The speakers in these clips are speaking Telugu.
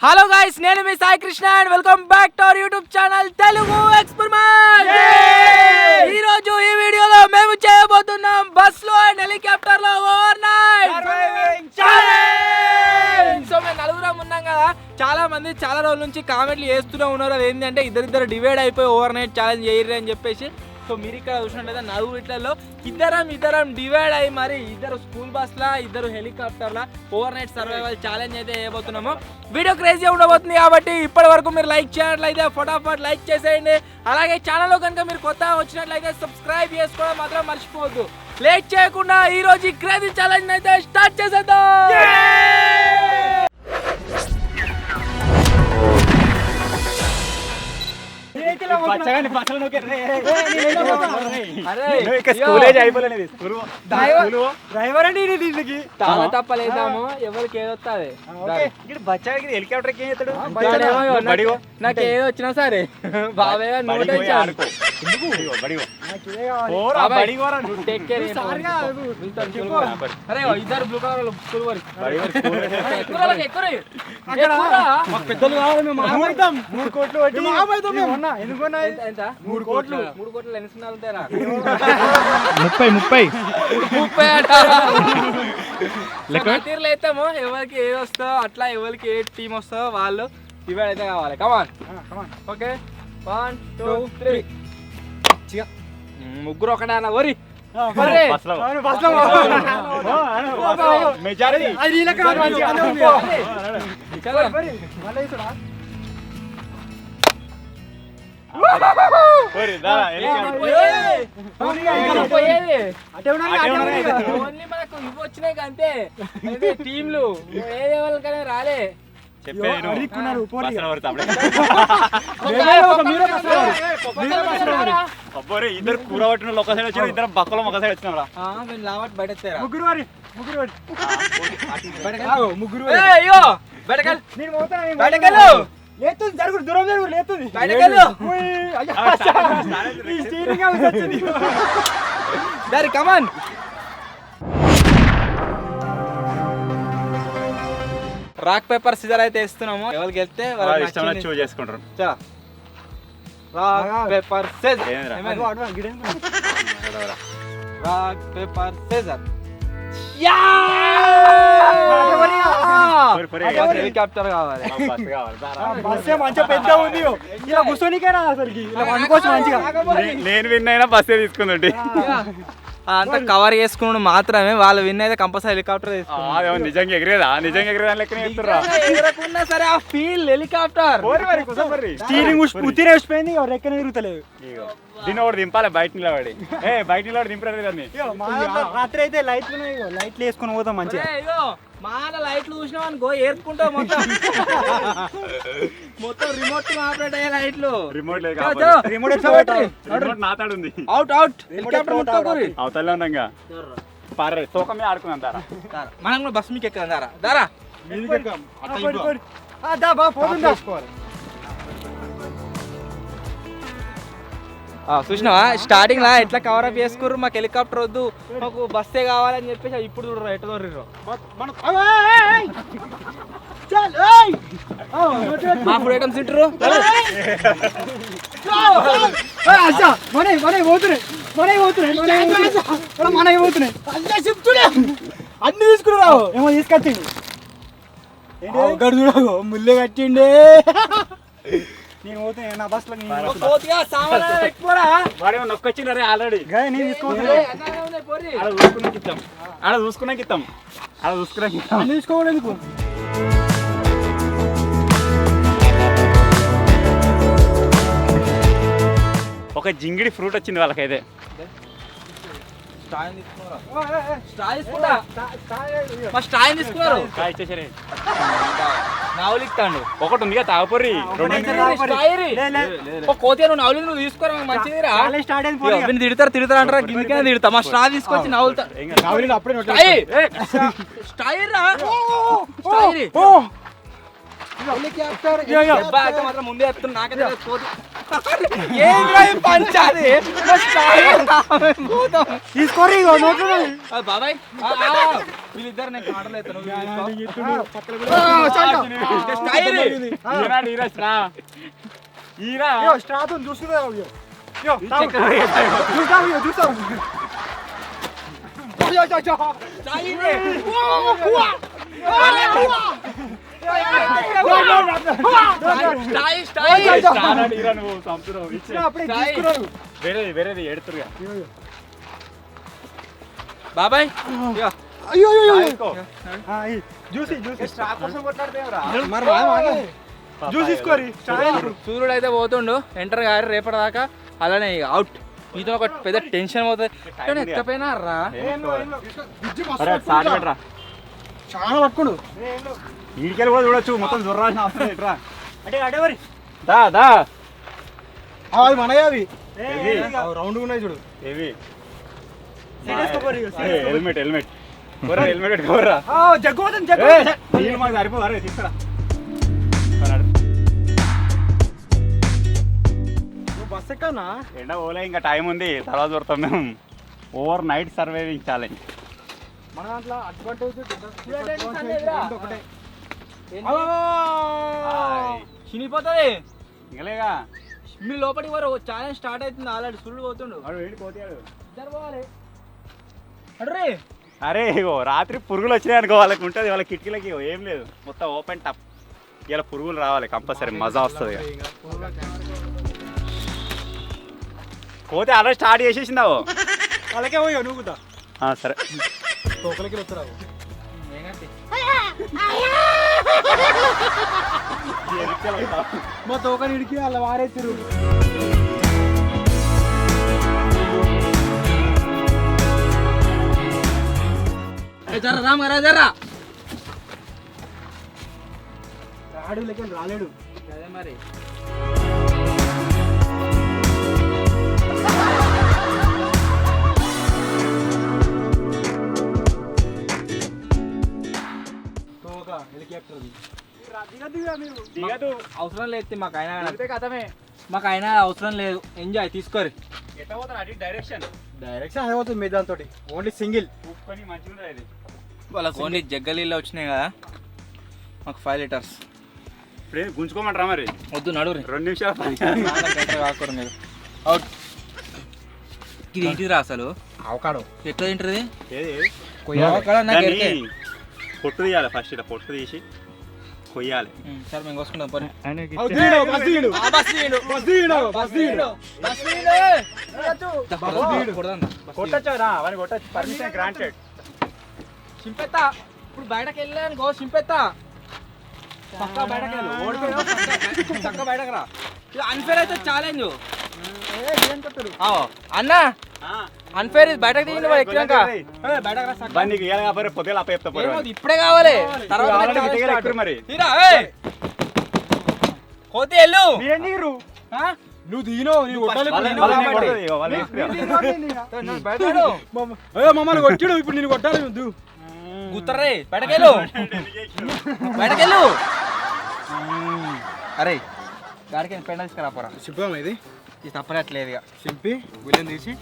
హలో గైస్, నేను మీ Sai Krishna and welcome back to our YouTube channel Telugu experiment. ఈ రోజు ఈ వీడియోలో మేము చేయబోతున్నాం బస్ లో అండ్ హెలికాప్టర్ లో ఓవర్ నైట్ ఛాలెంజ్. సో మేము నలుగురం ఉన్నాం కదా, చాలా మంది చాలా రోజుల నుంచి కామెంట్లు చేస్తూనే ఉన్నారు. అది ఏంటంటే ఇద్దరిద్దరు డివైడ్ అయిపోయి ఓవర్ నైట్ ఛాలెంజ్ చేయరు అని చెప్పేసి. సో మీరు ఇక్కడ చూసినట్లయితే నలుగురిట్లలో ఇద్దరం డివైడ్ అయ్యి మరి ఇద్దరు స్కూల్ బస్లా ఇద్దరు హెలికాప్టర్లా ఓవర్ నైట్ సర్వైవల్ ఛాలెంజ్ అయితే చేయబోతున్నాము. వీడియో క్రేజీ ఉండబోతుంది కాబట్టి ఇప్పటి వరకు మీరు లైక్ చేసినట్లయితే ఫటాఫట్ లైక్ చేసేయండి. అలాగే ఛానల్లో కనుక మీరు కొత్తగా వచ్చినట్లయితే సబ్స్క్రైబ్ చేసుకోవడం మాత్రం మర్చిపోవద్దు. లేట్ చేయకుండా ఈ రోజు ఈ క్రేజీ ఛాలెంజ్ అయితే స్టార్ట్ చేసేద్దాం. డ్రైవర్ అండి దీనికి తప్పలేదాము ఎవరికి ఏదొస్తుంది. హెలికాప్టర్ నాకు ఏదో వచ్చినా సరే బాబాయ్ ఇద్దరు బ్లూ కలర్ పెద్దలు కావాలి. 3 కోట్లు మూడు కోట్లు ఎన్ని సున్నాలు తేరా? 30 తీరులో అవుతాము. ఎవరికి ఏది వస్తుందో అట్లా ఎవరికి ఏ టీం వస్తుందో వాళ్ళు డివైడ్ అయితే కావాలి. కమాన్ ఓకే 1 2 3 ముగ్గురు ఒకటే అన్న వరి మెజారిటీ వచ్చినాయి అంతే. టీంలు ఏ లెవెల్కనే రాలే. ఇద్దరు కూర పట్టిన ఒక సైడ్ వచ్చిన ఇద్దరు బక్కలో ఒక సైడ్ వచ్చినారా బయట ముగ్గురు లేతుంది జరుగు దూరం జరుగు లేతుంది దారి కమాన్. రాక్ పేపర్ సిజర్ అయితే ఇస్తున్నాము. ఎవరికి వెళ్తే చూస్ చేసుకుంటారు. Rock paper scissor rock paper scissor helicopter కావాలి. మంచిగా పెద్ద ఉంది ఇలా కూర్చోనికేనా అసలుకి మంచిగా నేను విన్ అయినా బస్సే తీసుకుందండి. అంతా కవర్ చేసుకున్నాడు మాత్రమే. వాళ్ళు విన్ అయితే కంపల్సరీ హెలికాప్టర్ తీసుకున్నారు. నిజంగా ఎగిరేదా ఎగరకున్నా సరే ఆ ఫీల్ హెలికాప్టర్. స్టీరింగ్ ఉత్తిరే వచ్చిపోయింది రెక్కన తిరుగుతలేదు. దీన్ని ఒకటి దింపాలి బయట నిలబడి. బయట నిలబడి దింపలేదు. రాత్రి అయితే లైట్లు వేసుకొని పోతాం మంచిగా. మాన లైట్లు చూసినాం అనుకో ఏర్చుకుంటాం మొత్తం రిమోట్ ఆపరేట్ అయ్యే లైట్లు. రిమోట్ నాతాడుంది. అవుట్ హెలికాప్టర్ అవతల ఉన్నాగా పారే తోకమే ఆడుకున్నాం. దారా మనం కూడా బస్ మీకు ఎక్కాం. దారా చూసినావా స్టార్టింగ్ లా ఎట్లా కవర్ అప్ చేసుకుర్రు. మాకు హెలికాప్టర్ వద్దు మాకు బస్సే కావాలని చెప్పేసి ఇప్పుడు చూడరు ఎట్లా దొర్రిర్రు. మా ఫుడ్ ఐటమ్స్ తింటారు. అన్ని తీసుకురావు ఏమో తీసుకొచ్చిండు. చూడవు ముల్లే కట్టిండే. నేను పోతే నా బస్ లో నొక్కొచ్చిండే ఆల్రెడీ. ఆడ చూసుకున్నాకి ఇస్తాం. తీసుకోవడం ఎందుకు? ఒక జింగిడి ఫ్రూట్ వచ్చింది వాళ్ళకైతే. నవ్వులిస్తాడు ఒకటి ఉంది తాగపోర్రి. కోతి నవ్వులు నువ్వు తీసుకోరా మంచిదిరా. తిడతారు అంటారా గిన్నెకైనా తిడతా. మా స్ట్రా తీసుకొచ్చి నవ్వులుతా. మాత్రం ముందే చెప్తున్నా. నాకైతే కోతి ఏంద్రా ఈ పంచాది తీసుకోరి నోట్లో బాబాయ్ వీళ్ళిద్దరు నేను ఆటలు ఎత్తాను స్ట్రాప్ చూసుకుందా వేరేది ఎడుతురుగా బాబాయ్ అయ్యో జ్యూస్ తీసుకోరి సూర్యుడు అయితే పోతుండు ఎంటర్ గారు రేపటిదాకా అలానే అవుట్ మీతో ఒక పెద్ద టెన్షన్ పోతుంది కానీ ఎత్తపోయినా రా చాలా పట్టుకోడు ఈడికెళ్ళి కూడా చూడొచ్చు మొత్తం జొర్రాల్సిన అవసరం ఎట్రా అంటే అడేవరి దా దా అవి మనయే అవి రౌండ్ ఉన్నాయి చూడు ఏవి హెల్మెట్ హెల్మెట్ హెల్మెట్ హెల్మెట్ పెట్టుకోరా జగ్గుపోతుంది నీళ్ళు మాకు సరిపోదు అరే తీసుకురా బస్ ఎక్కనా ఎండ పోలే ఇంకా టైం ఉంది తర్వాత దొరుకుతాం మేము ఓవర్ నైట్ సర్వైవింగ్ ఛాలెంజ్ మన దాంట్లో అడ్వాంటేజ్ ఒకటే చినిపోతుంది ఇంకలేగా మీరు లోపలికి వారు ఛాలెంజ్ స్టార్ట్ అవుతుంది ఆల్రెడీ సూర్యుడు పోతుండు వాడు వెళ్ళి పోతాడు ఇద్దరు పోవాలి అడ్రే అరే ఇగో రాత్రి పురుగులు వచ్చినాయి అనుకో వాళ్ళకి ఉంటుంది వాళ్ళ కిటికీలకి ఇగో ఏం లేదు మొత్తం ఓపెన్ టప్ ఇలా పురుగులు రావాలి కంపల్సరీ మజా వస్తుంది పోతే అలా స్టార్ట్ చేసేసిందావు వాళ్ళకే పోయా నువ్వు కూడా సరే తోకలకి వస్తున్నావు మా తోకని ఇడికి అలా వారేస్తారు జర్రా రామ్ గారా జర్రా రాడు లెక్క రాలేడు అదే మరి తోక హెలికాప్టర్ దిగదు అవసరం లేదు మాకు అయినా కథమే మాకు అయినా అవసరం లేదు ఎంజాయ్ తీసుకోరు ఎట్లా పోతారు అది డైరెక్షన్ డైరెక్షన్ అయిపోతుంది మీ దాంతో ఓన్లీ సింగిల్ ఉప్పుని మంచిగా ఇది వాళ్ళకి ఓన్లీ జగ్గలీలో వచ్చినాయి కదా మాకు 5 లీటర్స్ ఇప్పుడు ఏం గుంజుకోమంటారా మరి వద్దు నడురు 2 నిమిషాలు పని కాకూరు మీరు అవుట్ ఇది ఏంటిదిరా అసలు అవకాడో ఎట్లా తింటుంది ఏది నాకు పొట్టు తీయాలి ఫస్ట్ ఇలా పొట్టు తీసి కొయ్యాలి సరే మేము కోసుకుంటాం పని కొట్టచ్చారా వాడిని కొట్టచ్చు పర్మిషన్ గ్రాంటెడ్ చింపెత్తా ఇప్పుడు బయటకు వెళ్ళాను చింపెత్తా పక్క బయటకు వెళ్ళు ఓడిపోయావు పక్క బయటకు రా ఇది అన్ఫేర్ అయితే ఛాలెంజ్ అన్న అన్ఫేర్ ఇది బయటకు దిగింది వాడు ఎక్కినాక బయటకు రా బండికి ఇయ్యాలి కాబట్టి పొద్దుల అప్ప చెప్తా ఏమవుతుంది? ఇప్పుడే కావాలి తర్వాత మరి తీరా పోతే వెళ్ళు ఆ? నువ్వు దీనో మమ్మల్ని కొట్టాడు ఇప్పుడు నేను కొట్టాలి వద్దు గుత్తరే బయటకెళ్ళు బయటకెళ్ళు అరే గాడికి పెండ తీసుకురా పోరా సిబ్బం ఇది ఇది తప్పనట్లేదు ఇక చింపి గుళ్ళని తీసి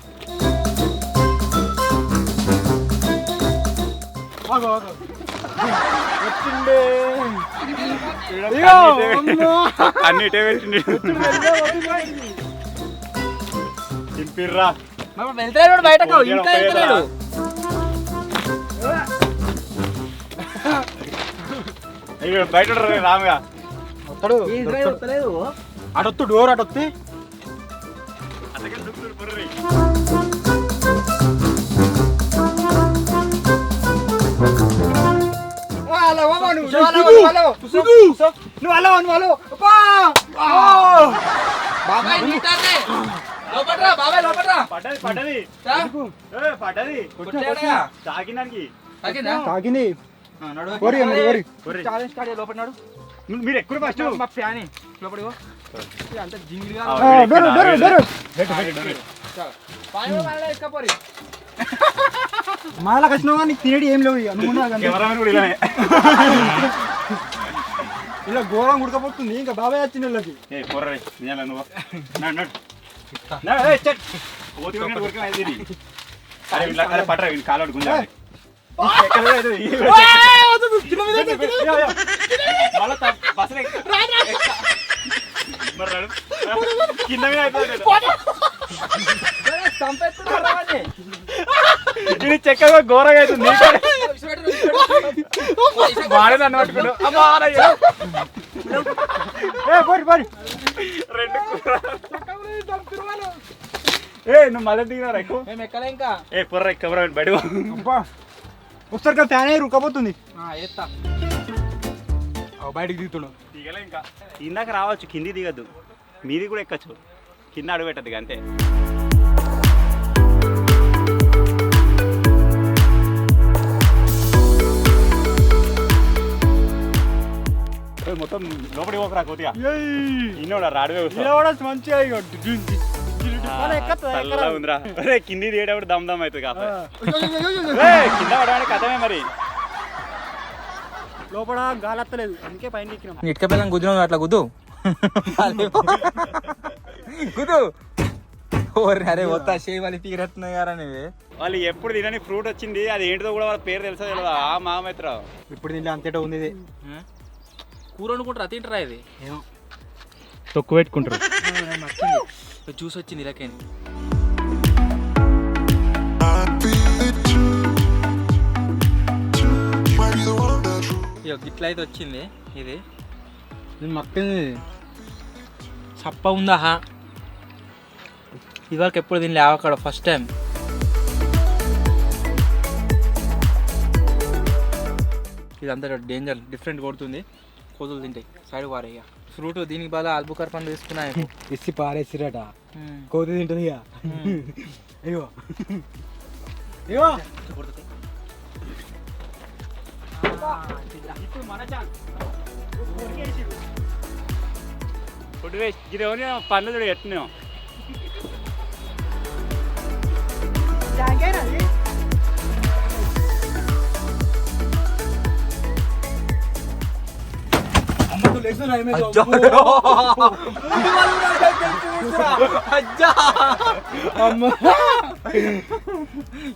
అన్నిటే పెట్టింది చింపిర్రా వెళ్తాడు బయటకు ఇంకా వెళ్తున్నాడు బయట రాముగా వస్తాడు అటొత్తు డోర్ అటొత్తి నువ్వు అలా బాబాయ్ నీటానే లోపట్రా బాబాయ్ లోపట్రా పడ్డది పడ్డది పడ్డది తాకినానికి తాకింది ఛాలెంజ్ స్టార్ట్ చేయి లోపల నాడు మీరు ఎక్కువ ఫస్ట్ మా ఫ్యాన్ లోపడిగో అంత జింగిలిగా ఎక్కపోరి మాలకు వచ్చినావా నీకు తినేది ఏం లేవు ఇక. నువ్వు కెమెరామెన్ కూడా ఇలానే ఇలా ఘోరం ఉడకపోతుంది ఇంకా బాబాయ్ వచ్చిన వాళ్ళకి ఏ పొర్రే నువ్వు అరే ఇలా అరే పట్టరా వీళ్ళు కాలు గుంజా కింద ఇది చెక్కగా ఘోరంగా అవుతుంది వాడే నన్ను పట్టుకున్నాడు ఏ నువ్వు మళ్ళీ దిగినారా ఎక్కువ మేము ఎక్కలే ఇంకా ఏ పొర్ర ఎక్కువ బయట ఒకసారి ఫ్యాన్ అయ్యి ఉడకపోతుంది ఎత్తా బయటకు దిగుతున్నావు దిగలే ఇంకా ఇందాక రావచ్చు కింది దిగద్దు మీది కూడా ఎక్కచ్చు కింద అడుగు పెట్టద్దు అంతే మొత్తం లోపలికి పోకరా కొద్దిగా ఇన్నోడా రాడువే మంచిగా ఉందిరా అరే కింది దిగేటప్పుడు దమ్ దమ్ అవుతుంది కాస్త కింద పడడానికి కథమే మరి లోపల గాలి వస్తలేదు అందుకే పైన ఎక్కినాం ఇటుక పిల్లని గుద్దినాం అట్లా గుద్దు గుద్దు ఓరే అరే వస్తా చేయాలి తీరట్టున్నాయి గారా నువ్వే వాళ్ళు ఎప్పుడు తినని ఫ్రూట్ వచ్చింది అది ఏంటిదో కూడా వాళ్ళ పేరు తెలుసా తెలియదా ఆ మామైత్ర ఇప్పుడు దీంట్లో అంతేటో ఉంది ఇది కూర వండుకుంటారా తింటారా ఇది తొక్కు పెట్టుకుంటారు జ్యూస్ వచ్చింది ఇలాకే ఇట్లా అయితే వచ్చింది ఇది మక్కింది చప్ప ఉందా ఇదివరకు ఎప్పుడు దీన్ని లేవక్కడ ఫస్ట్ టైం ఇదంతా డేంజర్ డిఫరెంట్ కొడుతుంది కోతులు తింటాయి సైడ్ పారయ్య ఫ్రూట్ దీనికి బాగా ఆల్బుకర్ పండు తీసుకున్నా ఇసి పారేసిరట కోతి తింటుంది ఇక అయ్యో అయ్యో ఇప్పుడు మన ఫుడ్ వేస్ట్ ఇది పనులు చూడ ఎట్టినాం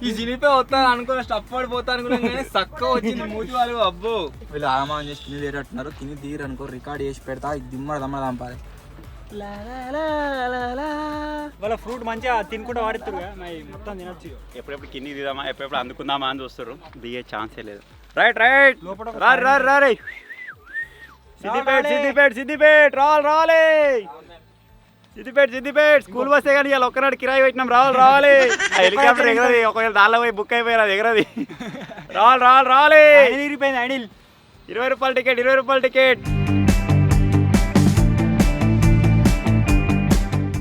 ఈ జినిపే వస్తాను అనుకున్నా స్టఫ్ పడిపోతా అనుకున్నాం కానీ చక్కగా వచ్చింది మూతి వాళ్ళు అబ్బో వీళ్ళు ఆమాన్ చేసి కింద తీరట్టున్నారు కింద తీరు అనుకో రికార్డ్ చేసి పెడతా దిమ్మడ దమ్మడ దంపాలి వాళ్ళ ఫ్రూట్ మంచిగా తినుకుంటూ వాడిస్తారు మొత్తం తినొచ్చు ఎప్పుడెప్పుడు కింది దిగుదామా ఎప్పుడెప్పుడు అందుకుందామా అని చూస్తారు దిగే ఛాన్సే లేదు రైట్ రైట్ రా సిద్దిపేట్ రాలే సిద్దిపేట్ స్కూల్ బస్ కానీ ఇలా ఒక్కనాడు కిరాయి పెట్టినాం రావాలి హెలికాప్టర్ ఎగరది ఒకవేళ దానిలో పోయి బుక్ అయిపోయారు అది ఎగరది రాలే ఇరిపోయింది ఐడిల్ 20 రూపాయల టికెట్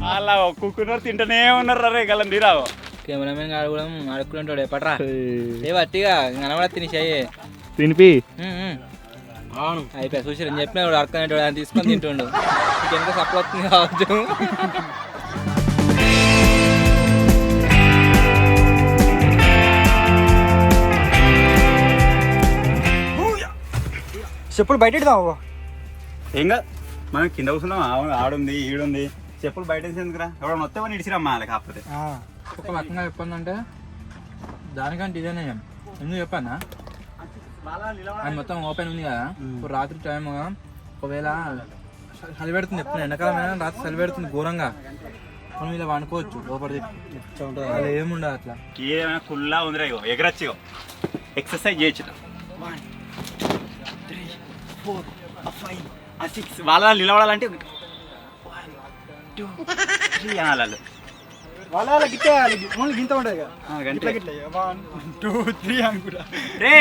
అలా కుక్కున్నారు తింటూనే ఉన్నారు రే గలం తీరావు కెమెరామెన్ గారు కూడా అడుక్కుంటాడు ఎప్పట్రా ఏ పట్టిగా కనబడ తినేసాయి తినిపి అయిపోయా చూసి నేను చెప్పిన అడుక్కునేటోడు ఆయన తీసుకొని తింటుండు ఇంకెంత సప్లై వస్తుంది కావచ్చు చెప్పులు బయట ఏం కాదు మనం కింద కూర్చున్నాం ఆడుంది ఈడుంది చెప్పులు బయట ఎందుకురా ఎవడో మొత్తం ఇడిచిరమ్మా కాకపోతే ఒక రకంగా చెప్పండి దానికంటే ఇదేనే ఎందుకు చెప్పానా అది మొత్తం ఓపెన్ ఉంది కదా ఇప్పుడు రాత్రి టైం ఒకవేళ చలి పెడుతుంది ఎప్పుడు ఎండాకాలం రాత్రి చలి పెడుతుంది ఘోరంగా మనం ఇలా వండుకోవచ్చు లోపల అది ఏముండదు అట్లా ఏమైనా కుల్లా ఉందిరా ఇగో ఎగరచ్చు ఎక్సర్సైజ్ చేయొచ్చు 1 2 3 4 5 6 వాళ్ళ నిలబడాలంటే 1 2 3 అనాలి వాళ్ళ గింత ఉంటుంది 1 2 3 అనుకుంటా రే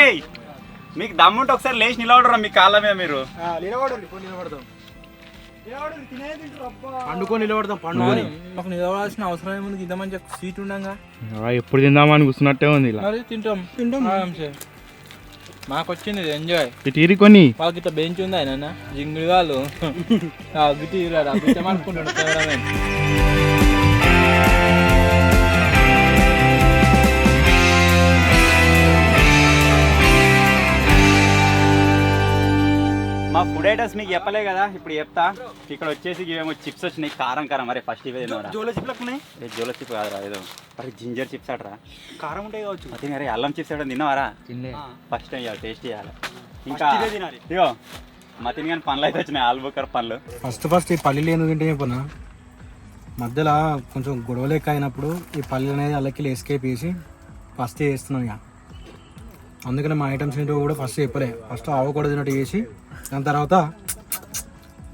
మీకు దమ్ముంటే ఒకసారి లేచి నిలబడరా మీ కాళ్ళ మీద మీరు పండుకొని నిలబడతాం పండుకొని మాకు నిలబడాల్సిన అవసరం ఏముంది ఇంత మంచి సీట్ ఉండగా ఎప్పుడు తిందామని కూర్చున్నట్టే ఉంది మరి తింటాం మాకు వచ్చింది ఎంజాయ్ తీరి కొన్ని వాళ్ళకి ఇట్లా బెంచ్ ఉంది ఆయన జింగిడి వాళ్ళు గిట్టి అనుకుంటాడు కెమెరామెన్ మా ఫుడ్ ఐటమ్స్ మీకు చెప్పలే కదా, ఇప్పుడు చెప్తా. ఇక్కడ వచ్చేసి ఇవేమో చిప్స్ వచ్చినాయి, కారం కారం. మరి ఫస్ట్ ఇవే తిన్నారా? జోలో చిప్లకు ఉన్నాయి. జోలో చిప్ కాదురా, ఏదో మరి జింజర్ చిప్స్ అట్రా, కారం ఉంటాయి కావచ్చు. అది అరే అల్లం చిప్స్ ఏదో తిన్నావారా? ఫస్ట్ టైం ఇవ్వాలి, టేస్ట్ చేయాలి. ఇంకా తినాలి. ఇగో మతిని కానీ పనులు అయితే వచ్చినాయి, ఆల్బుకర్ పనులు. ఫస్ట్ ఈ పల్లీలు ఎందుకు తింటే చెప్పనా, మధ్యలో కొంచెం గొడవలెక్క అయినప్పుడు ఈ పల్లీలు అనేది అల్లకి ఎస్కేప్ చేసి ఫస్ట్ చేస్తున్నాం ఇక. అందుకని మా ఐటమ్స్ ఏంటో కూడా ఫస్ట్ చెప్పలే. ఫస్ట్ ఆవకూడదు తిన్నట్టు చేసి దాని తర్వాత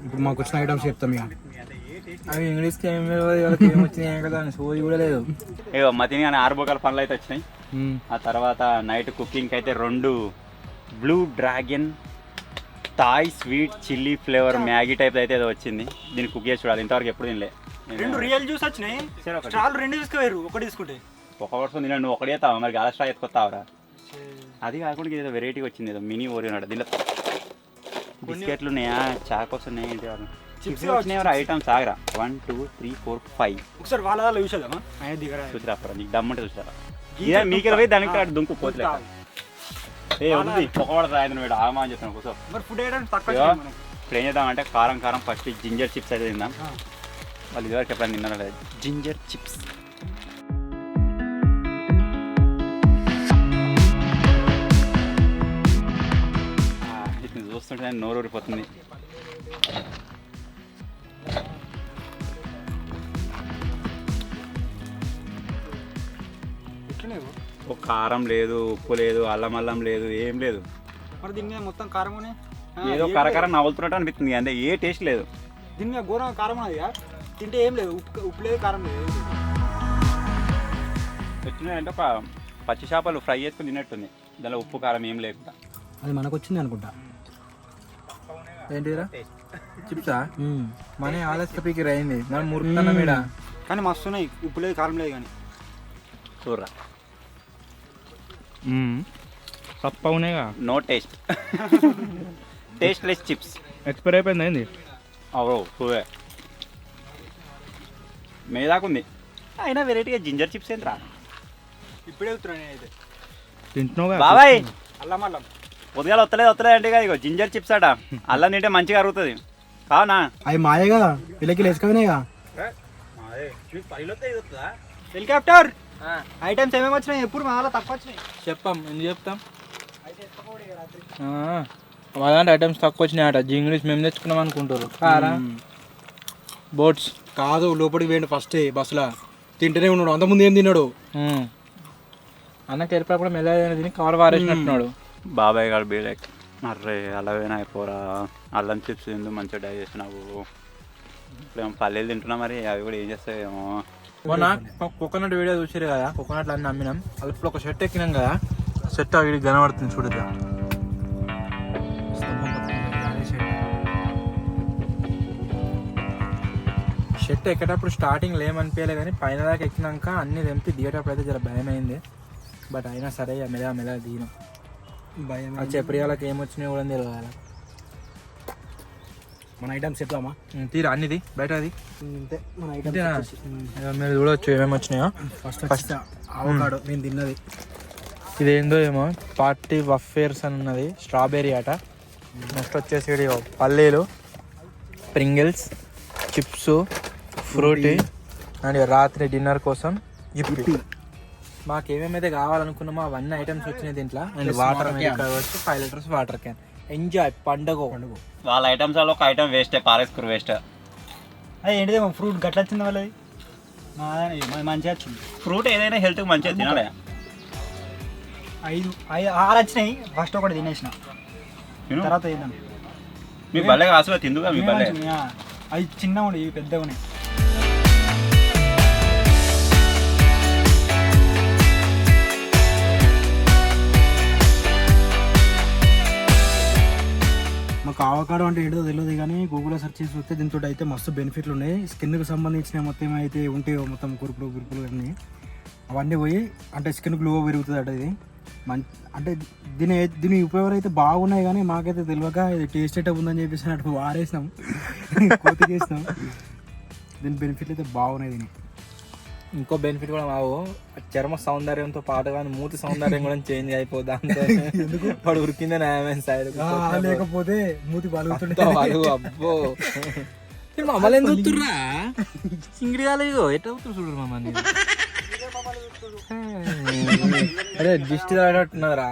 ఇప్పుడు మాకు వచ్చిన ఐటమ్స్ చెప్తాం ఇక. అవి ఇంగ్లీష్కి ఏం వచ్చినాయి కదా అని సోది కూడా లేదు. ఇగో మతిని కానీ ఆర్బోకర్ పనులు అయితే వచ్చినాయి. ఆ తర్వాత నైట్ కుకింగ్ అయితే 2 blue dragon Thai sweet chilli flavour Maggi type అయితే ఏదో వచ్చింది. దీన్ని కుక్ చేసి చూడాలి, ఇంతవరకు ఎప్పుడు తినలే. 2 రియల్ జ్యూస్ వచ్చినాయి. స్ట్రాలు 2 తీసుకుపోయారు, ఒకటి తీసుకుంటే ఒక వర్షం తిన. నువ్వు ఒకటి చేస్తావా మరి? గాల స్ట్రా ఎత్తుకొస్తావరా? అది కాకుండా ఏదో వెరైటీ వచ్చింది, ఏదో మినీ ఓరియో ఉన్నాడు. దీంట్లో బిస్కెట్లు ఉన్నాయా, చాకోస్ ఉన్నాయి, ఏంటి వాళ్ళు చిప్స్ వచ్చినాయి. ఐటమ్స్ ఆగరా 1 2 3 4 5. ఒకసారి వాళ్ళ చూసేద్దామా? చూసిరా నీకు దమ్మంటే చూసారా? ఇదే మీకు పోయి దానికి అటు దుంకు పోతులే. ఏ ఉంది పొగవాడ రాయదు వీడు ఆమా అని చెప్తాను కూర్చో. మరి ఫుడ్ ఐటమ్స్ తక్కువ. ఇప్పుడు ఏం చేద్దామంటే కారం కారం ఫస్ట్ జింజర్ చిప్స్ అయితే తిందాం. వాళ్ళు ఇదివరకు ఎప్పుడైనా తిన్నారా లేదు జింజర్ చిప్స్. వీటిని చూస్తుంటే నోరు ఊరిపోతుంది. ఒక కారం లేదు, ఉప్పు లేదు, అల్లం లేదు, ఏం లేదు. మరి దీని మీద మొత్తం కారం ఏదో కరకర నవ్వులుతున్నట్టు అనిపిస్తుంది, అంటే ఏ టేస్ట్ లేదు. దీని మీద ఘోరం కారం ఉన్నది. తింటే ఏం లేదు, ఉప్పు లేదు, కారం లేదు. వచ్చినాయంటే ఒక పచ్చి చేపలు ఫ్రై చేసుకుని తిన్నట్టుంది, దానిలో ఉప్పు కారం ఏం లేకుండా. అది మనకు వచ్చింది అనుకుంటా. ఏంటిరా చిప్సా? మన ఆలస్యపీకి అయింది మనం మురుకుతున్నా మీద. కానీ మస్తు ఉన్నాయి, ఉప్పు లేదు, కారం లేదు. కానీ చూడరా తప్ప ఉన్నాయిగా. No taste, tasteless chips. Expire అయిపోయింది ఏంది? అవో చూవే మేదాకుంది. అయినా వెరైటీగా జింజర్ చిప్స్ ఏంట్రా? ఇప్పుడే అవుతున్నా నేనైతే. తింటున్నావుగా బాబాయ్, అల్లం అల్లం పొద్దుగాల వస్తలేదు అంటే ఇగో జింజర్ చిప్స్ అట. అల్లం తింటే మంచిగా అరుగుతుంది కావునా? అవి మాయేగా పిల్లకి లేసుకవినాయిగా. హెలికాప్టర్ ఐటమ్స్ ఏమేమి వచ్చినాయి? ఎప్పుడు మాలో తక్కువ వచ్చినాయి. చెప్పాం, ఎందుకు చెప్తాం? అలాంటి ఐటమ్స్ తక్కువ వచ్చినాయి అట. ఇంగ్లీష్ మేము తెచ్చుకున్నాం అనుకుంటారు. కారా బోట్స్ కాదు, లోపలికి వేయండి ఫస్ట్ బస్సులో. తింటూనే ఉన్నాడు, అంతకుముందు ఏం తిన్నాడు. అన్నకి ఏర్పడకుండా మెల్లగా తిని కవర్ వారేసినట్టున్నాడు. బాబాయ్ గారు బీలైక్ అర్రే అలాగైనా అయిపోరా, అల్లం చిప్స్ ఎందుకు మంచిగా డైజెషన్ అవ్వు. ఇప్పుడు పల్లెలు తింటున్నా, మరి అవి కూడా ఏం చేస్తాయేమో. మొన్న కోకోనట్ వీడియో చూసారు కదా, కోకోనట్లు అన్నీ అమ్మినాం. అది ఇప్పుడు ఒక షర్ట్ ఎక్కినాం కదా, షర్ట్ వీడికి కనబడుతుంది చూడదా. షర్ట్ ఎక్కేటప్పుడు స్టార్టింగ్ ఏమనిపించలే, కానీ పైన దాకా ఎక్కినాక అన్ని తెంపి దిగేటప్పుడు అయితే జర భయం అయింది. బట్ అయినా సరే మెల్లగా దిగినాం. భయం. ఆ చెప్రియాలకు ఏమొచ్చినాయో కూడా తెలియాలి. మన ఐటమ్స్ చెప్తామా? తీరా అన్నిది బయట అది అంతే. మన ఐటమ్స్ మీరు చూడవచ్చు ఏమేమి వచ్చినాయో. ఫస్ట్ అవకాడో నేను తిన్నది. ఇదేందో ఏమో పార్టీ వఫేర్స్ అని ఉన్నది, స్ట్రాబెర్రీ అట. నెక్స్ట్ వచ్చేసి పల్లీలు, ప్రింగిల్స్, చిప్స్, ఫ్రూటీ అండ్ రాత్రి డిన్నర్ కోసం గిఫ్ట్. మాకు ఏమేమైతే కావాలనుకున్నామో అవన్నీ ఐటమ్స్ వచ్చినాయి దీంట్లో. And water 5 litres water can. Enjoy పండుగ. వాళ్ళ ఐటమ్స్ ఒక ఐటమ్ వేస్టే, పారేసుకురు వేస్ట్. అది ఏంటిదేమో ఫ్రూట్ గట్ల వచ్చింది వాళ్ళది. మంచిగా వచ్చింది ఫ్రూట్. ఏదైనా హెల్త్కి మంచిగా తినాలి. 6 వచ్చినాయి. ఫస్ట్ ఒకటి తినేసిన, తర్వాత తిన్నాం. మీ బల్లె కాసు తిందుగా, మీ బల్లె. అవి చిన్నగా ఉన్నాయి, ఇవి పెద్దగా ఉన్నాయి. మాకు అవకాడో అంటే ఏంటో తెలియదు, కానీ గూగుల్లో సెర్చ్ చేసి వస్తే దీంతో అయితే మస్తు బెనిఫిట్లు ఉన్నాయి. స్కిన్కి సంబంధించిన మొత్తం అయితే ఉంటాయో మొత్తం కురుపులు అన్నీ అవన్నీ పోయి అంటే స్కిన్ గ్లో పెరుగుతుంది అట. ఇది అంటే దీని ఉపయోగాలు అయితే బాగున్నాయి, కానీ మాకైతే తెలియక ఇది టేస్ట్ అయితే ఉందని చెప్పేసి అటు వారేసినాం, కోతి చేసినాం. దీని బెనిఫిట్లు అయితే బాగున్నాయి. దీని ఇంకో బెనిఫిట్ కూడా మావు చర్మ సౌందర్యంతో పాటుగా మూతి సౌందర్యం కూడా చేంజ్ అయిపోద్ది అంతే. ఎందుకు వాడు ఉరికిందే న్యాయమైన సైడ్ లేకపోతే మూతి బాగుతుండే అబ్బో మమ్మల్ని ఎందుకు చూస్తుర్రా సింగిడి కాలేదు ఎట్లా అవుతుంది చూడు మమ్మల్ని. అరే దిష్టి తాగట్టున్నదిరా.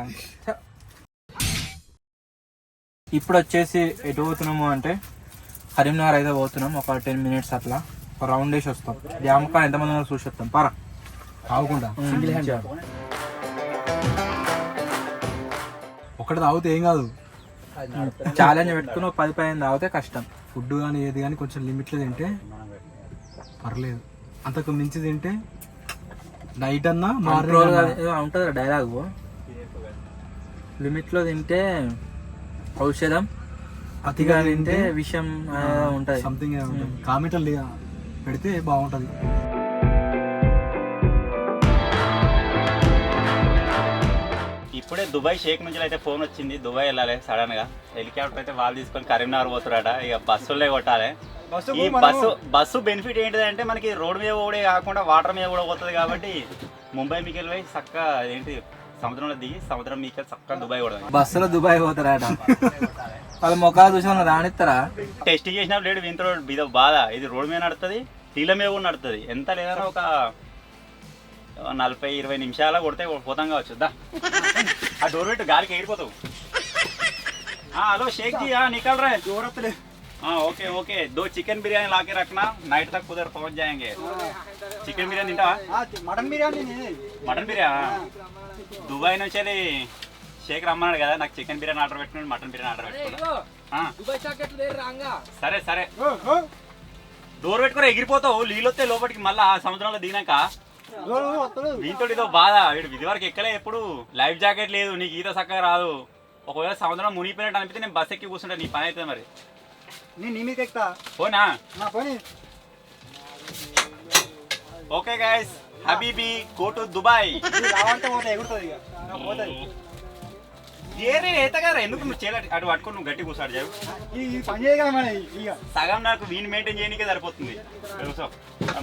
ఇప్పుడు వచ్చేసి ఎటు పోతున్నాము అంటే కరీంనగర్ అయితే పోతున్నాం. ఒక 10 minutes అట్లా ఒక రౌండ్ వేసి వస్తాం. డ్యామ్ కాడ ఎంతమంది ఉన్నారు చూసి వస్తాం. పారా తాగకుండా సింగిల్ హ్యాండ్ ఒకటి తాగితే ఏం కాదు. ఛాలెంజ్ పెట్టుకుని 10-15 తాగితే కష్టం. ఫుడ్ కానీ ఏది కానీ కొంచెం లిమిట్లో తింటే పర్లేదు. అంతకు మించి తింటే నైట్ అన్నా మార్నింగ్ ఉంటుంది డైలాగు. లిమిట్లో తింటే ఔషధం, అతిగా తింటే విషయం ఉంటుంది. సంథింగ్ ఉంటుంది. కామెంట్లు పెడితే బాగుంటుంది. ఇప్పుడే దుబాయ్ షేక్ నుంచి అయితే ఫోన్ వచ్చింది. దుబాయ్ వెళ్ళాలి సడన్ గా. హెలికాప్టర్ అయితే వాళ్ళు తీసుకొని కరీంనగర్ పోతారట. ఇక బస్సులే కొట్టాలి. ఈ బస్సు బెనిఫిట్ ఏంటిదంటే మనకి రోడ్ మీద కూడా కాకుండా వాటర్ మీద కూడా పోతుంది కాబట్టి ముంబై మీకు వెళ్ళిపోయి చక్కగా ఏంటి సముద్రంలో దిగి సముద్రం మీకు చక్కగా దుబాయ్ కూడా బస్సులో దుబాయ్ పోతారట. వాళ్ళ ముఖాలు చూసి మనం రానిస్తారా? టెస్ట్ చేసినప్పుడు లేడు వింత ఇది బాధ. ఇది రోడ్ మీద నడుతుంది, నీళ్ళ మీద కూడా నడుతుంది. ఎంత లేదన్నా ఒక 40-20 నిమిషాల కొడితే పోతాం కావచ్చు. దా ఆ డోర్ పెట్టు, గాలికి ఎగిరిపోతావు. హలో షేక్ జీ निकल रहे हैं. ओके ओके 2 चिकन बिरयानी ला के रखना, नाइट तक उधर पहुंच जाएंगे. चिकन बिरयानी తింటావా? Mutton biryani. Mutton biryani Dubai నుంచి వెళ్ళి షేక్ రమ్మన్నాడు కదా, నాకు చికెన్ బిర్యానీ ఆర్డర్ పెట్టుకున్నాడు, మటన్ బిర్యానీ ఆర్డర్ పెట్టుకున్నా. సరే సరే డోర్ పెట్టుకుని ఎగిరిపోతావు. నీళ్ళు వస్తే లోపలికి మళ్ళా సముద్రంలో దిగినాక దీంతో ఇదో బాధ. ఇది వరకు ఎక్కలే ఎప్పుడు. లైఫ్ జాకెట్ లేదు, నీకు ఈత చక్కగా రాదు. ఒకవేళ సముద్రం మునిగిపోయినట్టు అనిపిస్తే నేను బస్ ఎక్కి కూర్చుంటా. నీ పని అవుతుంది మరి. నేను నీ మీద ఎక్కుతా. పోనా? పోనీ. ఓకే గైస్, హబీబీ గో టు దుబాయ్. రావంటే పోతే ఎగురుతుంది ఇక. పోతుంది. ఏరే ఏతగారా ఎందుకు నువ్వు చేయాలి అటు పట్టుకొని నువ్వు గట్టి కూర్చోడు చెప్పు. ఈ పని చేయగల మన ఇక సగం నాకు వీని మెయింటైన్ చేయడానికే సరిపోతుంది. కూర్చో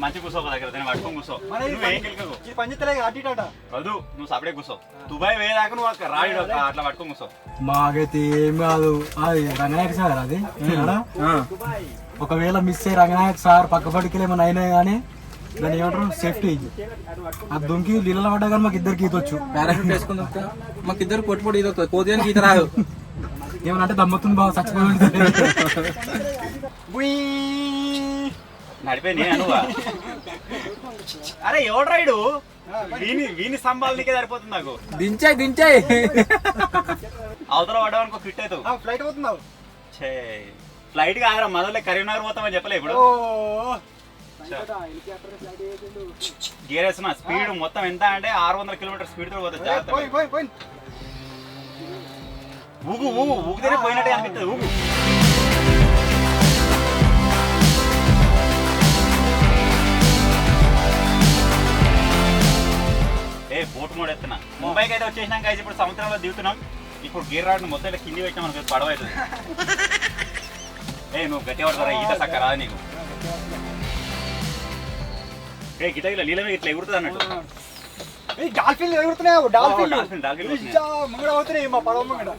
మంచి కూర్చో ఒక దగ్గర, దాన్ని పట్టుకొని కూర్చో. నువ్వేం గెలుకకు ఈ పని చేస్తలే అటు ఇటు అట. వద్దు, నువ్వు సపడే కూర్చో. దుబాయ్ వేదాకా నువ్వు రాడు అట్లా పట్టుకొని కూర్చో. మాకైతే ఏం కాదు. అది రంగనాయక సార్ అది. ఒకవేళ మిస్ అయ్యి రంగనాయక సార్ పక్కపడికి ఏమైనా అయినా కానీ దాన్ని ఏమంటారు సేఫ్టీ. అది దొంకి నీళ్ళలో పడ్డా కానీ మాకు ఇద్దరికి ఈతొచ్చు. పారాషూట్ వేసుకుని మాకు ఇద్దరు పొట్టి పొట్టి ఈత వస్తుంది. కోతియానికి ఈత రాదు. ఏమన్నా అంటే దమ్మతుంది బాగా చచ్చిపోయి. నడిపే నేను అనువా. అరే ఎవడు రైడు వీని సంభాలనికే సరిపోతుంది నాకు. దించాయి దించాయి అవతల పడ్డావనుకో ఫిట్ అవుతావు. ఫ్లైట్ పోతున్నావు. ఫ్లైట్ కాదురా, మనలో కరీంనగర్ పోతామని చెప్పలే ఇప్పుడు. గేర్ వేస్తున్నా. స్పీడ్ మొత్తం ఎంత అంటే 600 కిలోమీటర్ స్పీడ్ తో పోతుంది. జాగ్రత్త. ఊగు ఊగు ఊగితేనే పోయినట్టే అనిపిస్తుంది. ఊగు. బోట్ మోడ్ ఎత్తున్నా. ముంబైకి అయితే వచ్చేసినాక ఇప్పుడు సముద్రంలో దిగుతున్నాం. ఇప్పుడు గేర్ రాడ్ మొత్తం ఇట్లా కింది పెట్టినా మనకు పడవ అవుతుంది. నువ్వు గట్టి పడతారా? ఈత చక్క రాదు నీకు. గిట్ల గిట్ల నీళ్ళ మీద ఇట్లా ఎగురుతుంది అన్నట్టు. డాల్ఫిన్ ఎగురుతున్నావు. డాల్ఫిన్ మంగళ అవుతున్నాయి మా పడవ మంగళ.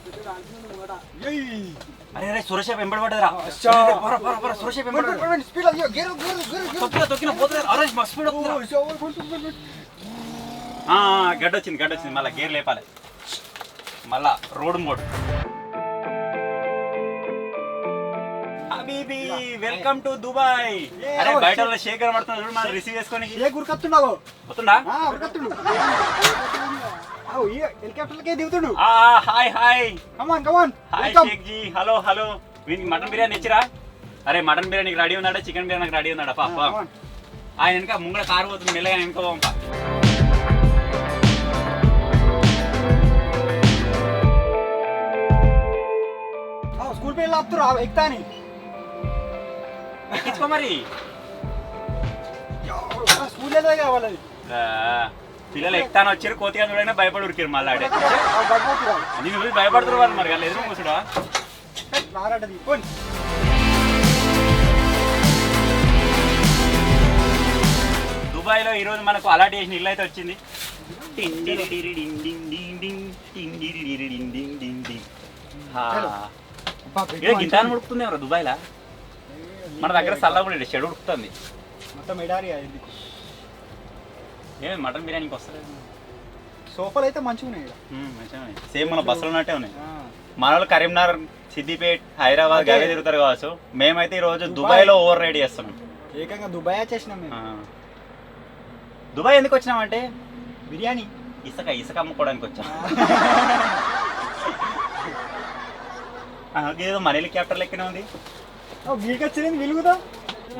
అరే అరే సురేష్ వెంబడి పడ్డదిరా. సురేష్ వెంబడి స్పీడ్ తొక్కిన పోతుంది. అరే స్పీడ్ గడ్డ వచ్చింది మళ్ళీ గేర్ లేపాలి. మళ్ళా రోడ్ మోడ్. హబీబీ వెల్కమ్ టు దుబాయ్. అరే బయట షేక్ కనబడుతున్నాడు చూడు, మనం రిసీవ్ చేసుకొని. గురికొస్తున్నావు. పోతుండా? హెలికాప్టర్కే దిగుతుడు. Hi hi come on come on. Hi షేక్ జీ. Hello hello. వీనికి మటన్ బిర్యానీ ఇచ్చిరా? అరే మటన్ బిర్యానీకి రెడీ ఉన్నాడా? చికెన్ బిర్యానీకి రెడీ ఉన్నాడా? పాప ఆయన వెనక ముంగడ కారు పోతుంది, మెల్లగా వెనక పంప. స్కూల్ పిల్లలు ఆపుతురు ఎక్కుతా అని. ఎక్కించుకో మరి. స్కూల్ ఏదో కావాలి. పిల్లలు ఎక్కుతాను వచ్చారు, కోతిగా చూడైనా భయపడి ఉరికారు మళ్ళీ. నేను చూసి భయపడుతున్నారు వాళ్ళు. మరి వాళ్ళు ఎదురు కూర్చుడా? దుబాయ్లో ఈరోజు మనకు అలాట్ చేసిన ఇల్లు అయితే వచ్చింది. గింత ఉడుకుతుంది ఎవరు దుబాయ్లా? మన దగ్గర సల్లబడి చెడు ఉడుకుతుంది మొత్తం ఎడారి అయింది. ఏమి మటన్ బిర్యానీకి వస్తలేదు. సోఫాలు అయితే మంచిగా ఉన్నాయి ఇక్కడ. మంచిగా ఉన్నాయి, సేమ్ మన బస్సులో ఉన్నట్టే ఉన్నాయి. మన వాళ్ళు కరీంనగర్, సిద్దిపేట్, హైదరాబాద్ గవే తిరుగుతారు కావచ్చు. మేమైతే ఈరోజు దుబాయ్లో ఓవర్ రైడ్ చేస్తున్నాం. ఏకంగా దుబాయ్ వచ్చేసినాం మేము. దుబాయ్ ఎందుకు వచ్చినామంటే బిర్యానీ ఇసుక అమ్ముకోవడానికి వచ్చాం. ఏదో మన హెలికాప్టర్ లెక్కనే ఉంది. మీకు వచ్చింది వెలుగుదా?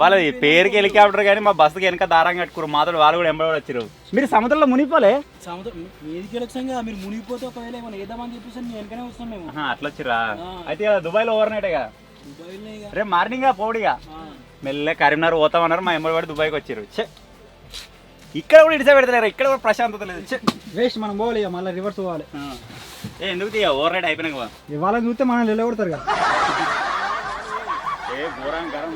వాళ్ళది పేరుకి హెలికాప్టర్ కానీ మా బస్సుకి వెనక దారం కట్టుకురు. మాతో వాళ్ళు కూడా ఎంబడి వచ్చారు. మీరు సముద్రంలో మునిగిపోలే? సముద్రం మీదికి వచ్చాక మీరు మునిగిపోతే ఒకవేళ ఏమైనా ఏదామని చెప్పేసి మేము వెనకనే వస్తాం మేము. అట్లా వచ్చిరా? అయితే దుబాయ్లో ఓవర్ నైట్ కదా, రేపు మార్నింగ్ పోడిగా మెల్లె కరీంనగర్ పోతామన్నారు. మా ఎంబడి పడి దుబాయ్కి వచ్చారు. ఇక్కడ కూడా ఇడిసా పెడతారు, ఇక్కడ కూడా ప్రశాంతత లేదు. వేస్ట్, మనం పోవాలి ఇక మళ్ళీ రివర్స్ పోవాలి. ఎందుకు ఓవర్ రైడ్ అయిపోయినా ఇవాళ చూస్తే మనం నిలబడతారు కదా. ఘోరం గరం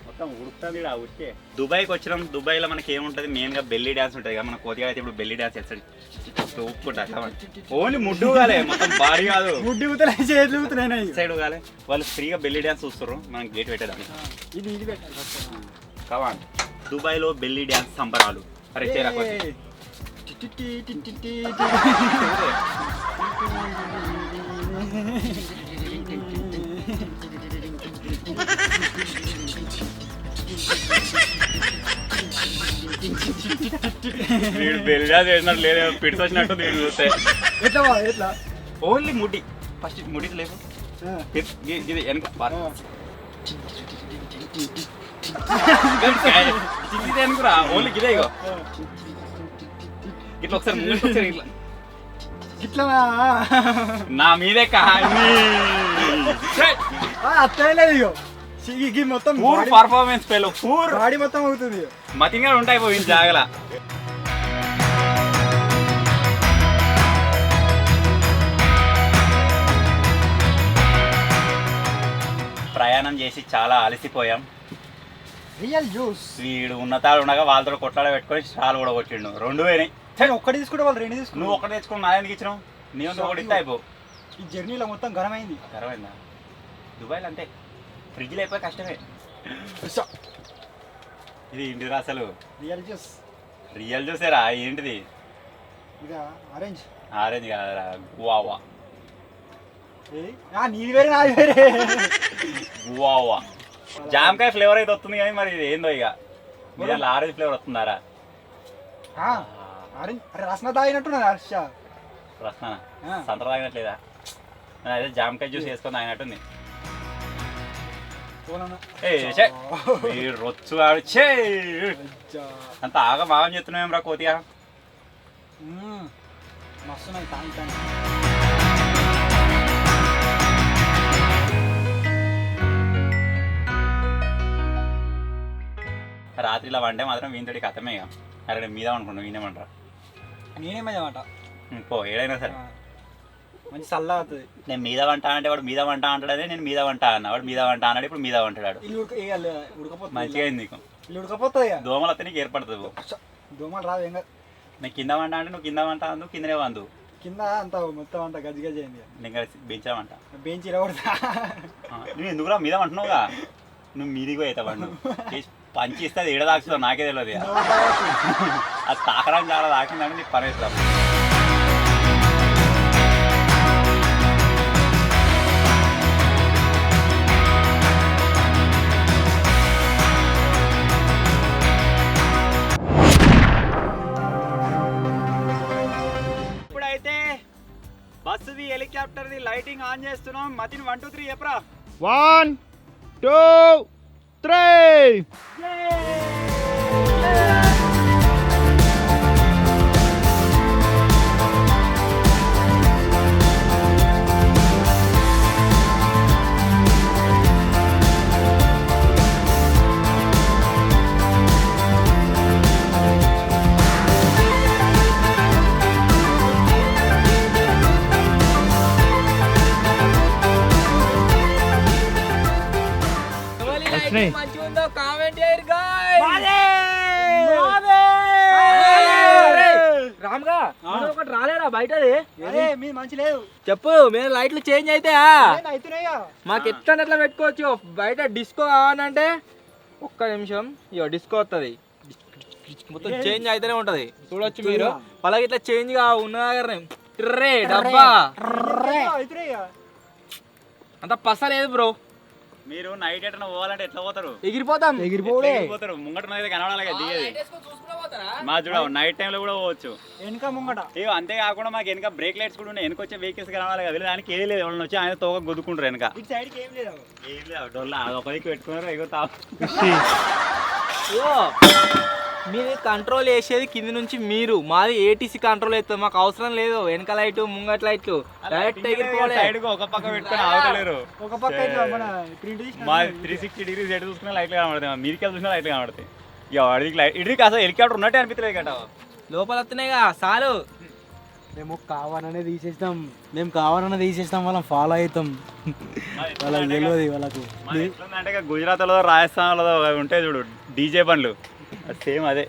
మొత్తం ఉడుకుతుంది ఆ ఉడికే. దుబాయ్కి వచ్చినాం. దుబాయ్లో మనకి ఏముంటుంది, మెయిన్గా బెల్లీ డ్యాన్స్ ఉంటుంది కదా. మన కోతిగా అయితే ఇప్పుడు బెల్లీ డ్యాన్స్ చేస్తాడు, ఊపుకుంటా. ఓన్లీ ముడ్డు కాలే, మొత్తం బాడీ కాదు, ముడ్డు చేతులుగుతున్నాయి సైడ్ కాలే. వాళ్ళు ఫ్రీగా బెల్లీ డ్యాన్స్ చూస్తారు, మనం గేట్ పెట్టేదాన్ని. ఇది పెట్టాలి కమాన్. దుబాయ్లో బెల్లీ డ్యాన్స్ సంబరాలు. అరే చేరా వీడు బెల్లీ డ్యాన్స్ వేసినట్టు లేదు, పిడిచి వచ్చినట్టు వీడు చూస్తే. ఎట్లా ఓన్లీ ముడ్డి, ఫస్ట్ ముడ్డి లేవు ఇది వెనక అనుకురా. ఓన్లీ గిదే ఇగో ఇట్లా ఒకసారి ఇట్లా ఇట్లా నా మీదే అత్తలేదు ఇగో మొత్తం పూర్ పర్ఫార్మెన్స్ పేలు పూర్ బాడీ మొత్తం అవుతుంది. మతిగా ఉంటాయి పోయింది జాగల. ప్రయాణం చేసి చాలా అలసిపోయాం. రియల్ జ్యూస్ వీడు ఉన్నతాడు ఉండగా వాళ్ళతో కొట్లాడ పెట్టుకొని స్టాల్ కూడా కొట్టిండు. 2 పోయినాయి. ఒక్కటి తీసుకుంటే వాళ్ళు 2 తీసుకుని నువ్వు ఒకటి తెచ్చుకుని నా ఎందుకు ఇచ్చినావు? నీ ఒకటి ఇస్తే అయిపో. ఈ జర్నీలో మొత్తం గరమైంది. గర్వైందా? దుబాయ్లో అంతే, ఫ్రిడ్జ్లో అయిపోయి కష్టమే. ఇది ఏంటిది అసలు? Real juice. రియల్ జ్యూసేరా? ఏంటిది? ఇదా ఆరెంజ్. ఆరెంజ్ కాదరా, గువావా. నీది వేరే నాది వేరే. గువావా జామకాయ ఫ్లేవర్ అయితే వస్తుంది కానీ మరి ఇది ఏందో ఇక మీద ఆరెంజ్ ఫ్లేవర్ వస్తుందారా? ఆరెంజ్ రసన తాగినట్టున్నది హర్ష. రసన సంత తాగినట్లేదా? అదే జామకాయ జ్యూస్ వేసుకొని తాగినట్టుంది. రొచ్చు అంత ఆగం ఆగం చెప్తున్నాం రా కోతిగా. మస్తున్నాయి తాగి. రాత్రిలో వండే మాత్రం వీంతోటి కథమే ఇక. అరే మీద అనుకుంటాం, వీనేమంటారా? నేనేమన్నమాట పో ఏడైనా సరే మంచి చల్లగా అవుతుంది. నేను మీద వంట అంటే వాడు మీద వంట అంటాడనే నేను మీద వంట అన్నా. వాడు మీద వంట అన్నాడు, ఇప్పుడు మీద వంటాడు. ఉడకపోతుంది. మంచిగా అయింది నీకు. ఇల్లు ఉడకపోతుంది. దోమలు వస్తే నీకు ఏర్పడుతుంది. దోమలు రాదు ఏం కాదు. నేను కింద వంట అంటే నువ్వు కింద వంట అందు, కిందనే వందు. కింద అంత మొత్తం అంతా గజ్జి గజ్జి అయింది. నేను బెంచామంట. బెంచ్ ఇరవడతా. నువ్వు ఎందుకురా మీద వంటున్నావుగా? నువ్వు మీదిగో అవుతా పండు పంచి ఇస్తే అది ఏడదాకుతుందో నాకే తెలియదు. అది తాకడం చాలా తాకిందంటే నీకు పని అవుతుంది. ఇప్పుడైతే బస్సుది హెలికాప్టర్ది లైటింగ్ ఆన్ చేస్తున్నాం. మతిని 1 2 3 చెప్పరా? 1 2 3. మంచిగా ఉందో కామెంట్ చేయరు గాయ్స్. రామ్గా ఒకటి రాలేరా బయటది అరే మీ మంచి లేదు చెప్పు మీరు లైట్లు చేంజ్ అయితాయా అవుతున్నాయా మాకు ఎట్లా ఎట్లా పెట్టుకోవచ్చు బయట డిస్కో కావాలంటే ఒక్క నిమిషం ఇగో డిస్కో వస్తుంది మొత్తం చేంజ్ అయితేనే ఉంటది చూడొచ్చు మీరు వాళ్ళకి ఇట్లా చేంజ్ గా ఉన్న రే డబ్బా అవుతున్నాయా అంత పస లేదు బ్రో మీరు నైట్ ఎట్లా పోవాలంటే ఎట్లా పోతారు ఎగిరిపోతాం పోతారు ముంగట ఉన్నది కనబడాలి కదా దిగేది మా చూడ నైట్ టైంలో కూడా పోవచ్చు వెనక ముంగట ఇక అంతేకాకుండా మాకు వెనక బ్రేక్ లైట్స్ కూడా ఉన్నాయి వెనక వచ్చే వెహికల్స్ కనబడాలి కదా దానికి ఏది లేదు ఎవరైనా వచ్చి ఆయన తోక గుద్దుకుంటారు వెనక ఇటు సైడ్కి ఏం లేదు ఏం లేదు డొల్లా అది ఒక దిక్కు పెట్టుకున్నారు ఎగురుతా మీది కంట్రోల్ చేసేది కింది నుంచి మీరు మాది ఏటీసీ కంట్రోల్ అవుతుంది మాకు అవసరం లేదు వెనక లైట్ ముంగట్ లైట్లు డైరెక్ట్ ఎగిరిపోవాలి సైడ్ ఒక పక్క పెట్టుకొని ఆగలేరు ఒక పక్క ఇట్లా మన ప్రింట్ మా 360 డిగ్రీస్ ఎటు చూసుకున్నా లైట్లు కనబడతాయి మీదికి చూసినా లైట్లు కనబడతాయి ఇక వాడికి లైట్ ఇటుకి అసలు హెలికాప్టర్ ఉన్నట్టే అనిపించలేదు కదా లోపల వస్తున్నాయిగా చాలు మేము కావాలనే తీసేస్తాం వాళ్ళని ఫాలో అవుతాం వాళ్ళకి తెలియదు వాళ్ళకు ఎట్లుందంటే గుజరాత్లో రాజస్థాన్లో ఉంటాయి చూడు డీజే బండ్లు సేమ్ అదే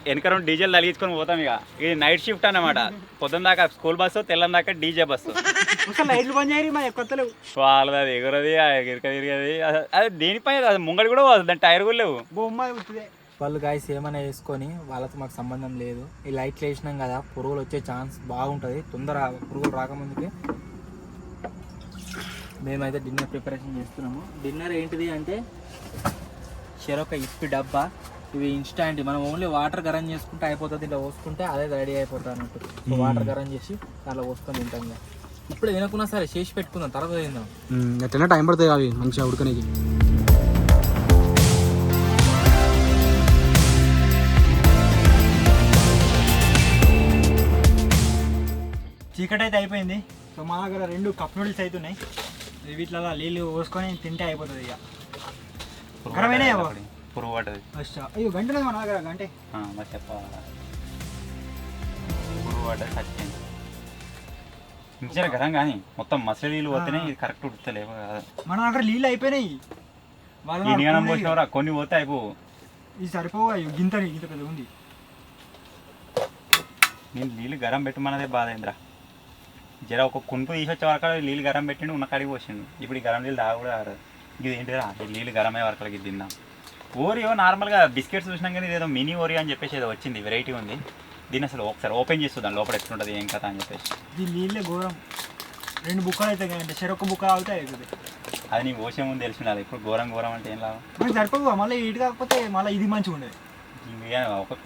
వెనక రెండు డీజేలు తలిగించుకొని పోతాం ఇక ఇది నైట్ షిఫ్ట్ అన్నమాట పొద్దున్న దాకా స్కూల్ బస్సు తెల్లని దాకా డీజే బస్సు లైట్లు బంద్ చేయరు మా కొత్తలేవు వాళ్ళది అది ఎగురది ఎగురక తిరిగేది అది దేనిపై అది ముంగడి కూడా పోదు దాని టైర్ కూడా లేవు బొమ్మ ఉట్టిదే వాళ్ళు గాయస్ ఏమైనా వేసుకొని వాళ్ళతో మాకు సంబంధం లేదు ఈ లైట్లు వేసినాం కదా పురుగులు వచ్చే ఛాన్స్ బాగుంటుంది తొందర పురుగులు రాకముందుకే మేమైతే డిన్నర్ ప్రిపరేషన్ చేస్తున్నాము డిన్నర్ ఏంటిది అంటే చెరొక ఇప్పి డబ్బా ఇవి ఇన్స్టాంట్ మనం ఓన్లీ వాటర్ గరం చేసుకుంటే అయిపోతుంది ఇలా పోసుకుంటే అదే రెడీ అయిపోతుంది అన్నట్టు సో వాటర్ గరం చేసి దాంట్లో పోసుకొని తింటాం కదా ఇప్పుడు తినకున్నా సరే చేసి పెట్టుకుందాం తర్వాత తిందాం ఎట్లయినా టైం పడుతుంది అవి మంచిగా ఉడకనికి చీకటి అయితే అయిపోయింది సో మా దగ్గర 2 కప్ నూడిల్స్ అవుతున్నాయి వీటిలో నీళ్ళు పోసుకొని తింటే అయిపోతుంది ఇక గరమైనా పురుగు పడ్డది అయ్యో గంట లేదు మన దగ్గర గంటే మరి చెప్పాలి పురుగు పడ్డది చచ్చింది ఇంచారు గరం కానీ మొత్తం మసలి నీళ్ళు పోతేనే ఇది కరెక్ట్ ఉడుతలేవు కదా మన దగ్గర నీళ్ళు అయిపోయినాయి ఇనిగానం పోసినవరా కొన్ని పోతే అయిపోవు ఇది సరిపోవు గింత గింత పెద్ద ఉంది నేను నీళ్ళు గరం పెట్టమన్నదే బాధ అయిందిరా జర ఒక కుంపు తీసి వచ్చే వరకు నీళ్ళు గరం పెట్టిండు ఉన్న కాడికి పోసిండు ఇప్పుడు ఈ గరం నీళ్ళు తాగ కూడా ఇది ఏంటిరా ఈ నీళ్ళు గరం అయ్యే వరకు ఇది తిందాం ఓరియో నార్మల్గా బిస్కెట్స్ చూసినాం కానీ ఇదేదో మినీ ఓరియో అని చెప్పేసి ఏదో వచ్చింది వెరైటీ ఉంది దీన్ని అసలు ఒకసారి ఓపెన్ చేస్తుందాం లోపల ఎట్లుంటుంది ఏం కథ అని చెప్పేసి ఇది నీళ్ళే ఘోరం 2 బుక్కలు అవుతాయి అంటే చెరొక్క బుక్క అవుతాయి అది నీకు ఓసే ముందు తెలిసి ఉండాలి ఇప్పుడు ఘోరం ఘోరం అంటే ఏం లాభం మనకి సరిపోవు మళ్ళీ ఇటు కాకపోతే మళ్ళీ ఇది మంచిగా ఉండేది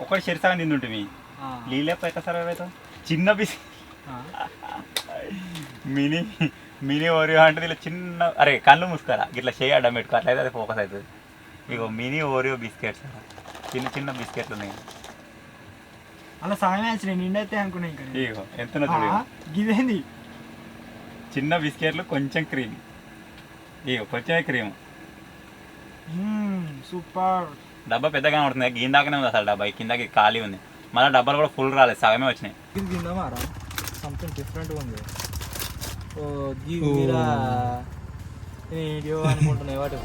ఒకటి చెరిసగా తింటుంటే నీళ్ళే ఎట్లా సర్వైవ్ అవుతావు చిన్న బిస్ మినీ మినీ ఓరియో అంటే ఇలా చిన్న అరే కళ్ళు మూసుకోరా ఇట్లా చేయి అడ్డం పెట్టుకో అట్లయితే అది ఫోకస్ అవుతుంది ఇగో మినీ ఓరియో బిస్కెట్స్ చిన్న చిన్న బిస్కెట్లు ఉన్నాయి అలా సాయం వచ్చినాయి నిండైతే అనుకున్నాయి ఇంకా ఇగో ఎంత ఇదేంది చిన్న బిస్కెట్లు కొంచెం క్రీమ్ ఇగో కొంచెమే క్రీమ్ సూపర్ డబ్బా పెద్దగా ఉంటుంది గీన్ దాకానే ఉంది అసలు డబ్బా కిందకి ఖాళీ ఉంది మళ్ళీ డబ్బాలు కూడా ఫుల్ రాలేదు సగమే వచ్చినాయి ఇది తిందామా రా సంథింగ్ డిఫరెంట్గా ఉంది వీడియో అనుకుంటున్నాయి వాటి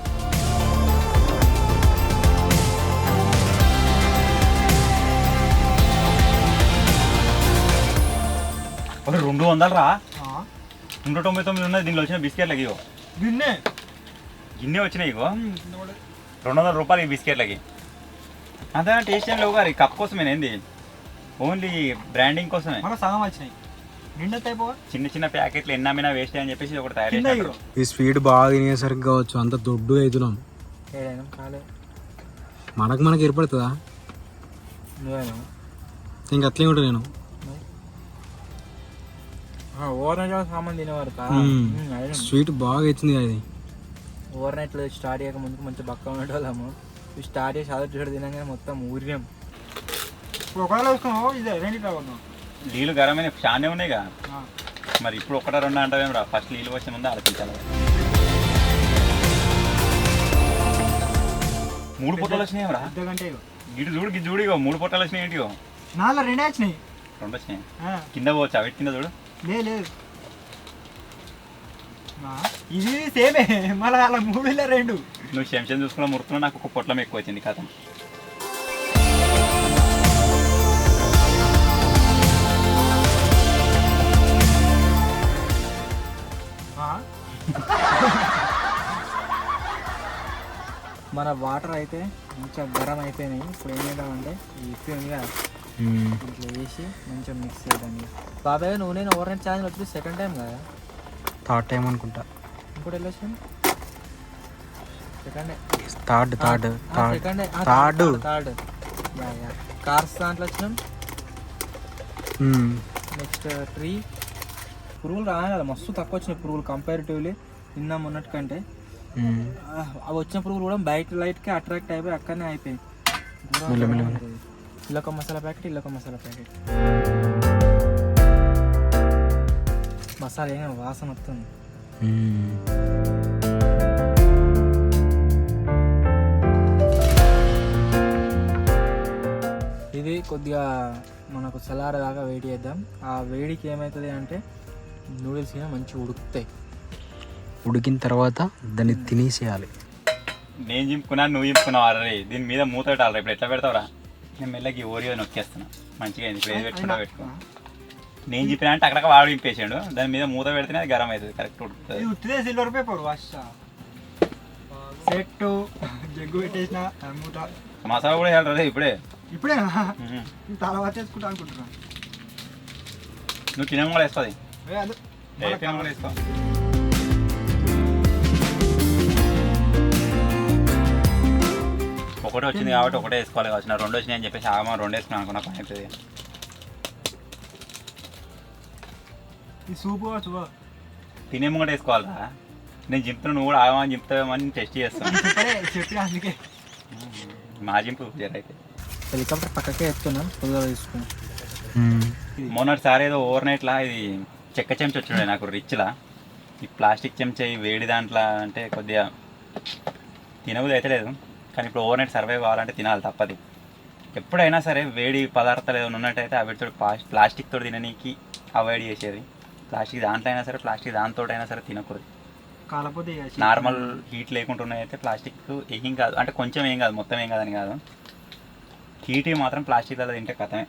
ఒక 200 రా 199 ఉన్నది దీనిలో వచ్చిన బిస్కెట్లకి ఇగో గిన్నె వచ్చినాయి ఇగో 200 రూపాయలు ఈ బిస్కెట్లకి అంతా టేస్ట్ ఏం లేవు గారు కప్ కోసమే ఏంది ఓన్లీ బ్రాండింగ్ కోసమే సగం వచ్చినాయి నిండైతే చిన్న చిన్న ప్యాకెట్లు ఎన్నమైనా వేస్ట్ అని చెప్పేసి ఒకటి తయారు చేశారు ఈ స్వీట్ బాగా తినేసరికి కావచ్చు అంత దొడ్డు అవుతున్నాం మనకు ఏర్పడుతుందా ఇంక అట్లే ఉంటా నేను ఓవర్ సామాన్ తినేవారు స్వీట్ బాగా అవుతుంది అది ఓవర్ నైట్లో స్టార్ట్ చేయక ముందుకు మంచి బక్క ఉండేవాళ్ళము స్టార్ట్ చేసి అదొక చోట తినగానే మొత్తం ఊరినాం ఇప్పుడు ఒకవేళ వేసుకున్నావు ఇదే 2 రావద్దాం నీళ్ళు గరమైన చానే ఉన్నాయి కదా మరి ఇప్పుడు 1-2 అంటావేం రా ఫస్ట్ నీళ్ళు వచ్చే ముందు ఆలోచించాలి 3 పొట్టాలు వచ్చినాయి రా అర్ధగంట గిడు చూడు గిడు చూడు ఇగో 3 పొట్టాలు వచ్చినాయి ఏంటి 2 వచ్చినాయి 2 వచ్చినాయి కింద పోవచ్చా వీటి కింద చూడు లేదు ఇది సేమే మళ్ళీ అలా 3 2 నువ్వు శంషన్ చూసుకున్న మురుకులో నాకు ఒక పొట్లం ఎక్కువ వచ్చింది కథ మన వాటర్ అయితే మంచిగా గరం అయిపోయినాయి. ఇప్పుడు ఏం చేద్దామంటే ఈ ఇప్పి ఉంది కదా ఇట్లా వేసి మంచిగా మిక్స్ చేద్దాం. బాబాయ్ నువ్వు నేను ఓవర్ నైట్ ఛాలెంజ్ వచ్చి సెకండ్ టైం కదా? థర్డ్ టైం అనుకుంటా. ఇంకోటి వెళ్ళొచ్చాను second third second third cars దాంట్లో వచ్చినాం. నెక్స్ట్ ట్రీ పురుగులు రాగాలి మస్తు తక్కువ వచ్చినాయి పురుగులు కంపారిటివ్లీ నిన్న మొన్నటి కంటే. అవి వచ్చిన పురుగులు కూడా బయట లైట్కి అట్రాక్ట్ అయిపోయి అక్కడనే అయిపోయాయి. ఇల్లొక మసాలా ప్యాకెట్ మసాలా ఏమైనా వాసన వస్తుంది. ఇది కొద్దిగా మనకు చల్లారేదాకా వేడి చేద్దాం. ఆ వేడికి ఏమవుతుంది అంటే నూడిల్స్ మంచిగా ఉడుకుతాయి. ఉడికిన తర్వాత దాన్ని తినేసేయాలి. నేను చింపుకున్నా నువ్వు చింపుకున్నావు అరే దీని మీద మూత పెట్టాలి. ఇప్పుడు ఎట్లా పెడతావురా? నేను మెల్లకి ఓరియో నొక్కేస్తున్నా. మంచిగా అయింది. ఇప్పుడు ఏది పెట్టుకో. నేను చెప్పినా అంటే అక్కడ వాడు చింపేసాడు. దాని మీద మూత పెడితేనే అది గరం అవుతుంది. కరెక్ట్ ఉడుకుతుంది. సిల్వర్ పేపర్ సెట్ జగ్గు పెట్టేసిన మసాలా కూడా వేయాలి ఇప్పుడే. ఇప్పుడే తల వచ్చేసుకుంటా అనుకుంటున్నా. నువ్వు తినడం కూడా వేసుకోది. తినడం కూడా వేసుకో. ఒకటే వచ్చింది కాబట్టి ఒకటే వేసుకోవాలి కావచ్చు. రెండు వచ్చినాయి అని చెప్పేసి ఆగమా రెండు వేసుకున్నాను అనుకున్నా పని అవుతుంది. ఈ సూపు కావచ్చు తినేమో కూడా వేసుకోవాలరా. నేను చింపుతున్నా నువ్వు కూడా ఆగమని చింపుతావేమని టెస్ట్ చేస్తాను. చెప్పిన అందుకే మా చింపు అయితే హెలికాప్టర్ పక్కకే ఎత్తున్నాం కొద్దిగా తీసుకుని. మొన్నటిసారి ఏదో ఓవర్ నైట్లా ఇది చెక్క చెంచా వచ్చిండే నాకు రిచ్లా. ఈ ప్లాస్టిక్ చెంచా ఈ వేడి దాంట్లో అంటే కొద్దిగా తినబుద్ధి అయితే లేదు. కానీ ఇప్పుడు ఓవర్ నైట్ సర్వైవ్ కావాలంటే తినాలి తప్పది. ఎప్పుడైనా సరే వేడి పదార్థాలు ఏమైనా ఉన్నట్టయితే అవిటితో ప్లాస్టిక్తో తిననీకి అవాయిడ్ చేసేది. ప్లాస్టిక్ దాంట్లో అయినా సరే ప్లాస్టిక్ దాంతో అయినా సరే తినకూడదు. కాకపోతే నార్మల్ హీట్ లేకుండా ఉన్నాయైతే ప్లాస్టిక్ ఏం కాదు. అంటే కొంచెం ఏం కాదు మొత్తం ఏం కాదని కాదు. హీట్ మాత్రం ప్లాస్టిక్లలో తింటే కథమే.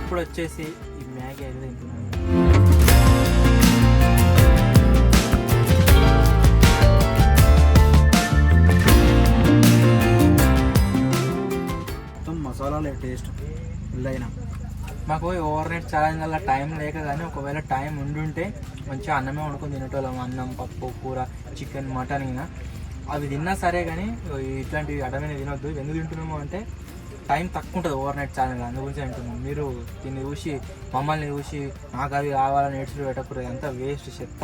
ఇప్పుడు వచ్చేసి ఈ మ్యాగీ అయితే తింటున్నాను. మొత్తం మసాలా టేస్ట్ ఫుల్. మాకు ఓవర్ నైట్ ఛాలెంజ్ వల్ల టైం లేక కానీ ఒకవేళ టైం ఉండుంటే మంచిగా అన్నమే వండుకొని తినేటోళ్ళం. అన్నం పప్పు కూర చికెన్ మటన్ అయినా అవి తిన్నా సరే కానీ ఇట్లాంటివి అడమైన తినొద్దు. ఎందుకు తింటున్నాము అంటే టైం తక్కువ ఉంటుంది ఓవర్ నైట్ ఛాలెంజ్, అందు గురించి అంటున్నాం. మీరు దీన్ని చూసి మమ్మల్ని చూసి నాకు అవి కావాలని ఏడ్చులు పెట్టకూడదు. ఎంత వేస్ట్ చెత్త.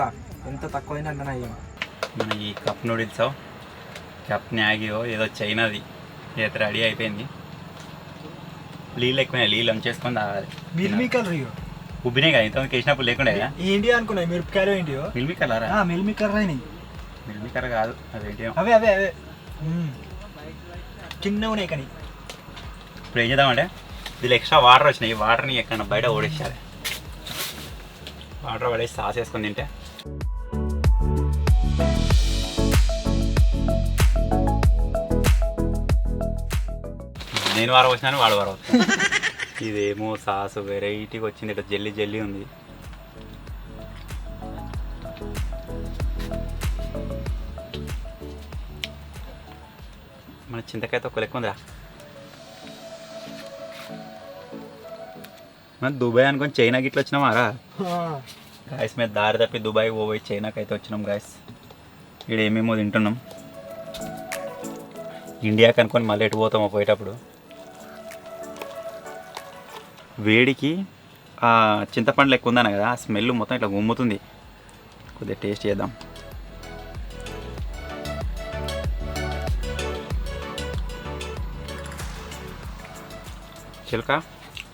ఎంత తక్కువైనా అంత అయ్యాం. మన ఈ కప్ నూడిల్స్ కప్ మ్యాగీయో ఏదో చైనాది ఏదైతే రెడీ అయిపోయింది. నీళ్ళు ఎక్కువ నీళ్ళు వంచేసుకొని తాగాలి. మిల్మికల్ ఉబ్బినాయి కదా ఇంతమంది వేసినప్పుడు లేకుండా ఏంటి అనుకున్నాయి మిరపకాయలు ఏంటియో మిల్మికర్ మిల్మికర్ అయినాయి. మిల్మికర్ కాదు అదేంటి అవే అవే అవే చిన్న ఉన్నాయి. కానీ ఇప్పుడు ఏం చేద్దామంటే దీనిలో ఎక్స్ట్రా వాటర్ వచ్చినాయి. ఈ వాటర్ని ఎక్కడ బయట ఓడేసేయాలి. వాటర్ పడేసి సాస్ వేసుకొని తింటే నేను వారం వచ్చినాను వాడు వారం వస్తాను. ఇదేమో సాసు వెరైటీగా వచ్చింది. ఇట్లా జల్లీ జల్లీ ఉంది. మన చింతకాయ తొక్క లెక్క ఉందిరా. మన దుబాయ్ అనుకొని చైనాకి ఇట్లా వచ్చినామారా గాయస్. మీద దారి తప్పి దుబాయ్ పోయి చైనాకి అయితే వచ్చినాం గాయస్. ఇక్కడ ఏమేమో తింటున్నాం. ఇండియాకి అనుకొని మళ్ళీ ఎటు పోతామో పోయేటప్పుడు. వేడికి ఆ చింతపండు లెక్క ఉందన్న కదా, ఆ స్మెల్ మొత్తం ఇట్లా గుమ్ముతుంది. కొద్దిగా టేస్ట్ చేద్దాం. చిలక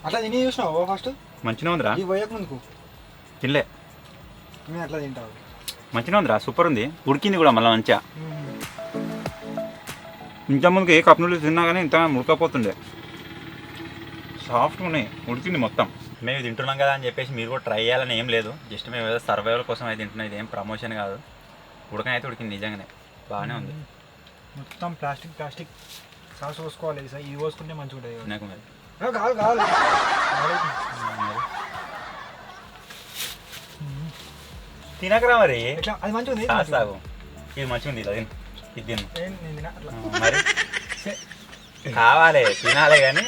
అట్లా తిని చూసినావు ఫస్ట్ మంచిగా ఉందిరా. ఈ పోయక ముందుకు తినలే నేను అట్లా తింటావు. మంచిగా ఉందిరా, సూపర్ ఉంది. ఉడికింది కూడా మళ్ళీ మంచిగా. ఇంతకుముందుకు ఏ కప్ నూడిల్స్ తిన్నా కానీ ఇంత ఉడకపోతుండే. సాఫ్ట్గా ఉన్నాయి, ఉడికింది మొత్తం. మేము తింటున్నాం కదా అని చెప్పేసి మీరు కూడా ట్రై చేయాలని ఏం లేదు. జస్ట్ మేము ఏదో సర్వైవల్ కోసం అయితే తింటున్నాం. ఇదేం ప్రమోషన్ కాదు. ఉడకనైతే ఉడికింది నిజంగానే బాగానే ఉంది. మొత్తం ప్లాస్టిక్ ప్లాస్టిక్ సాస్ పోసుకోవాలి. ఇది పోసుకుంటే మంచిగా ఉంటుంది. నాకు మరి కావాలి కావాలి తినకరా మరి ఎట్లా అది మంచిగా ఉంది కాదు సాగు ఇది మంచిగా ఉంది ఇది ఇది తిను నేను తినా అట్లా మరి కావాలి తినాలి కానీ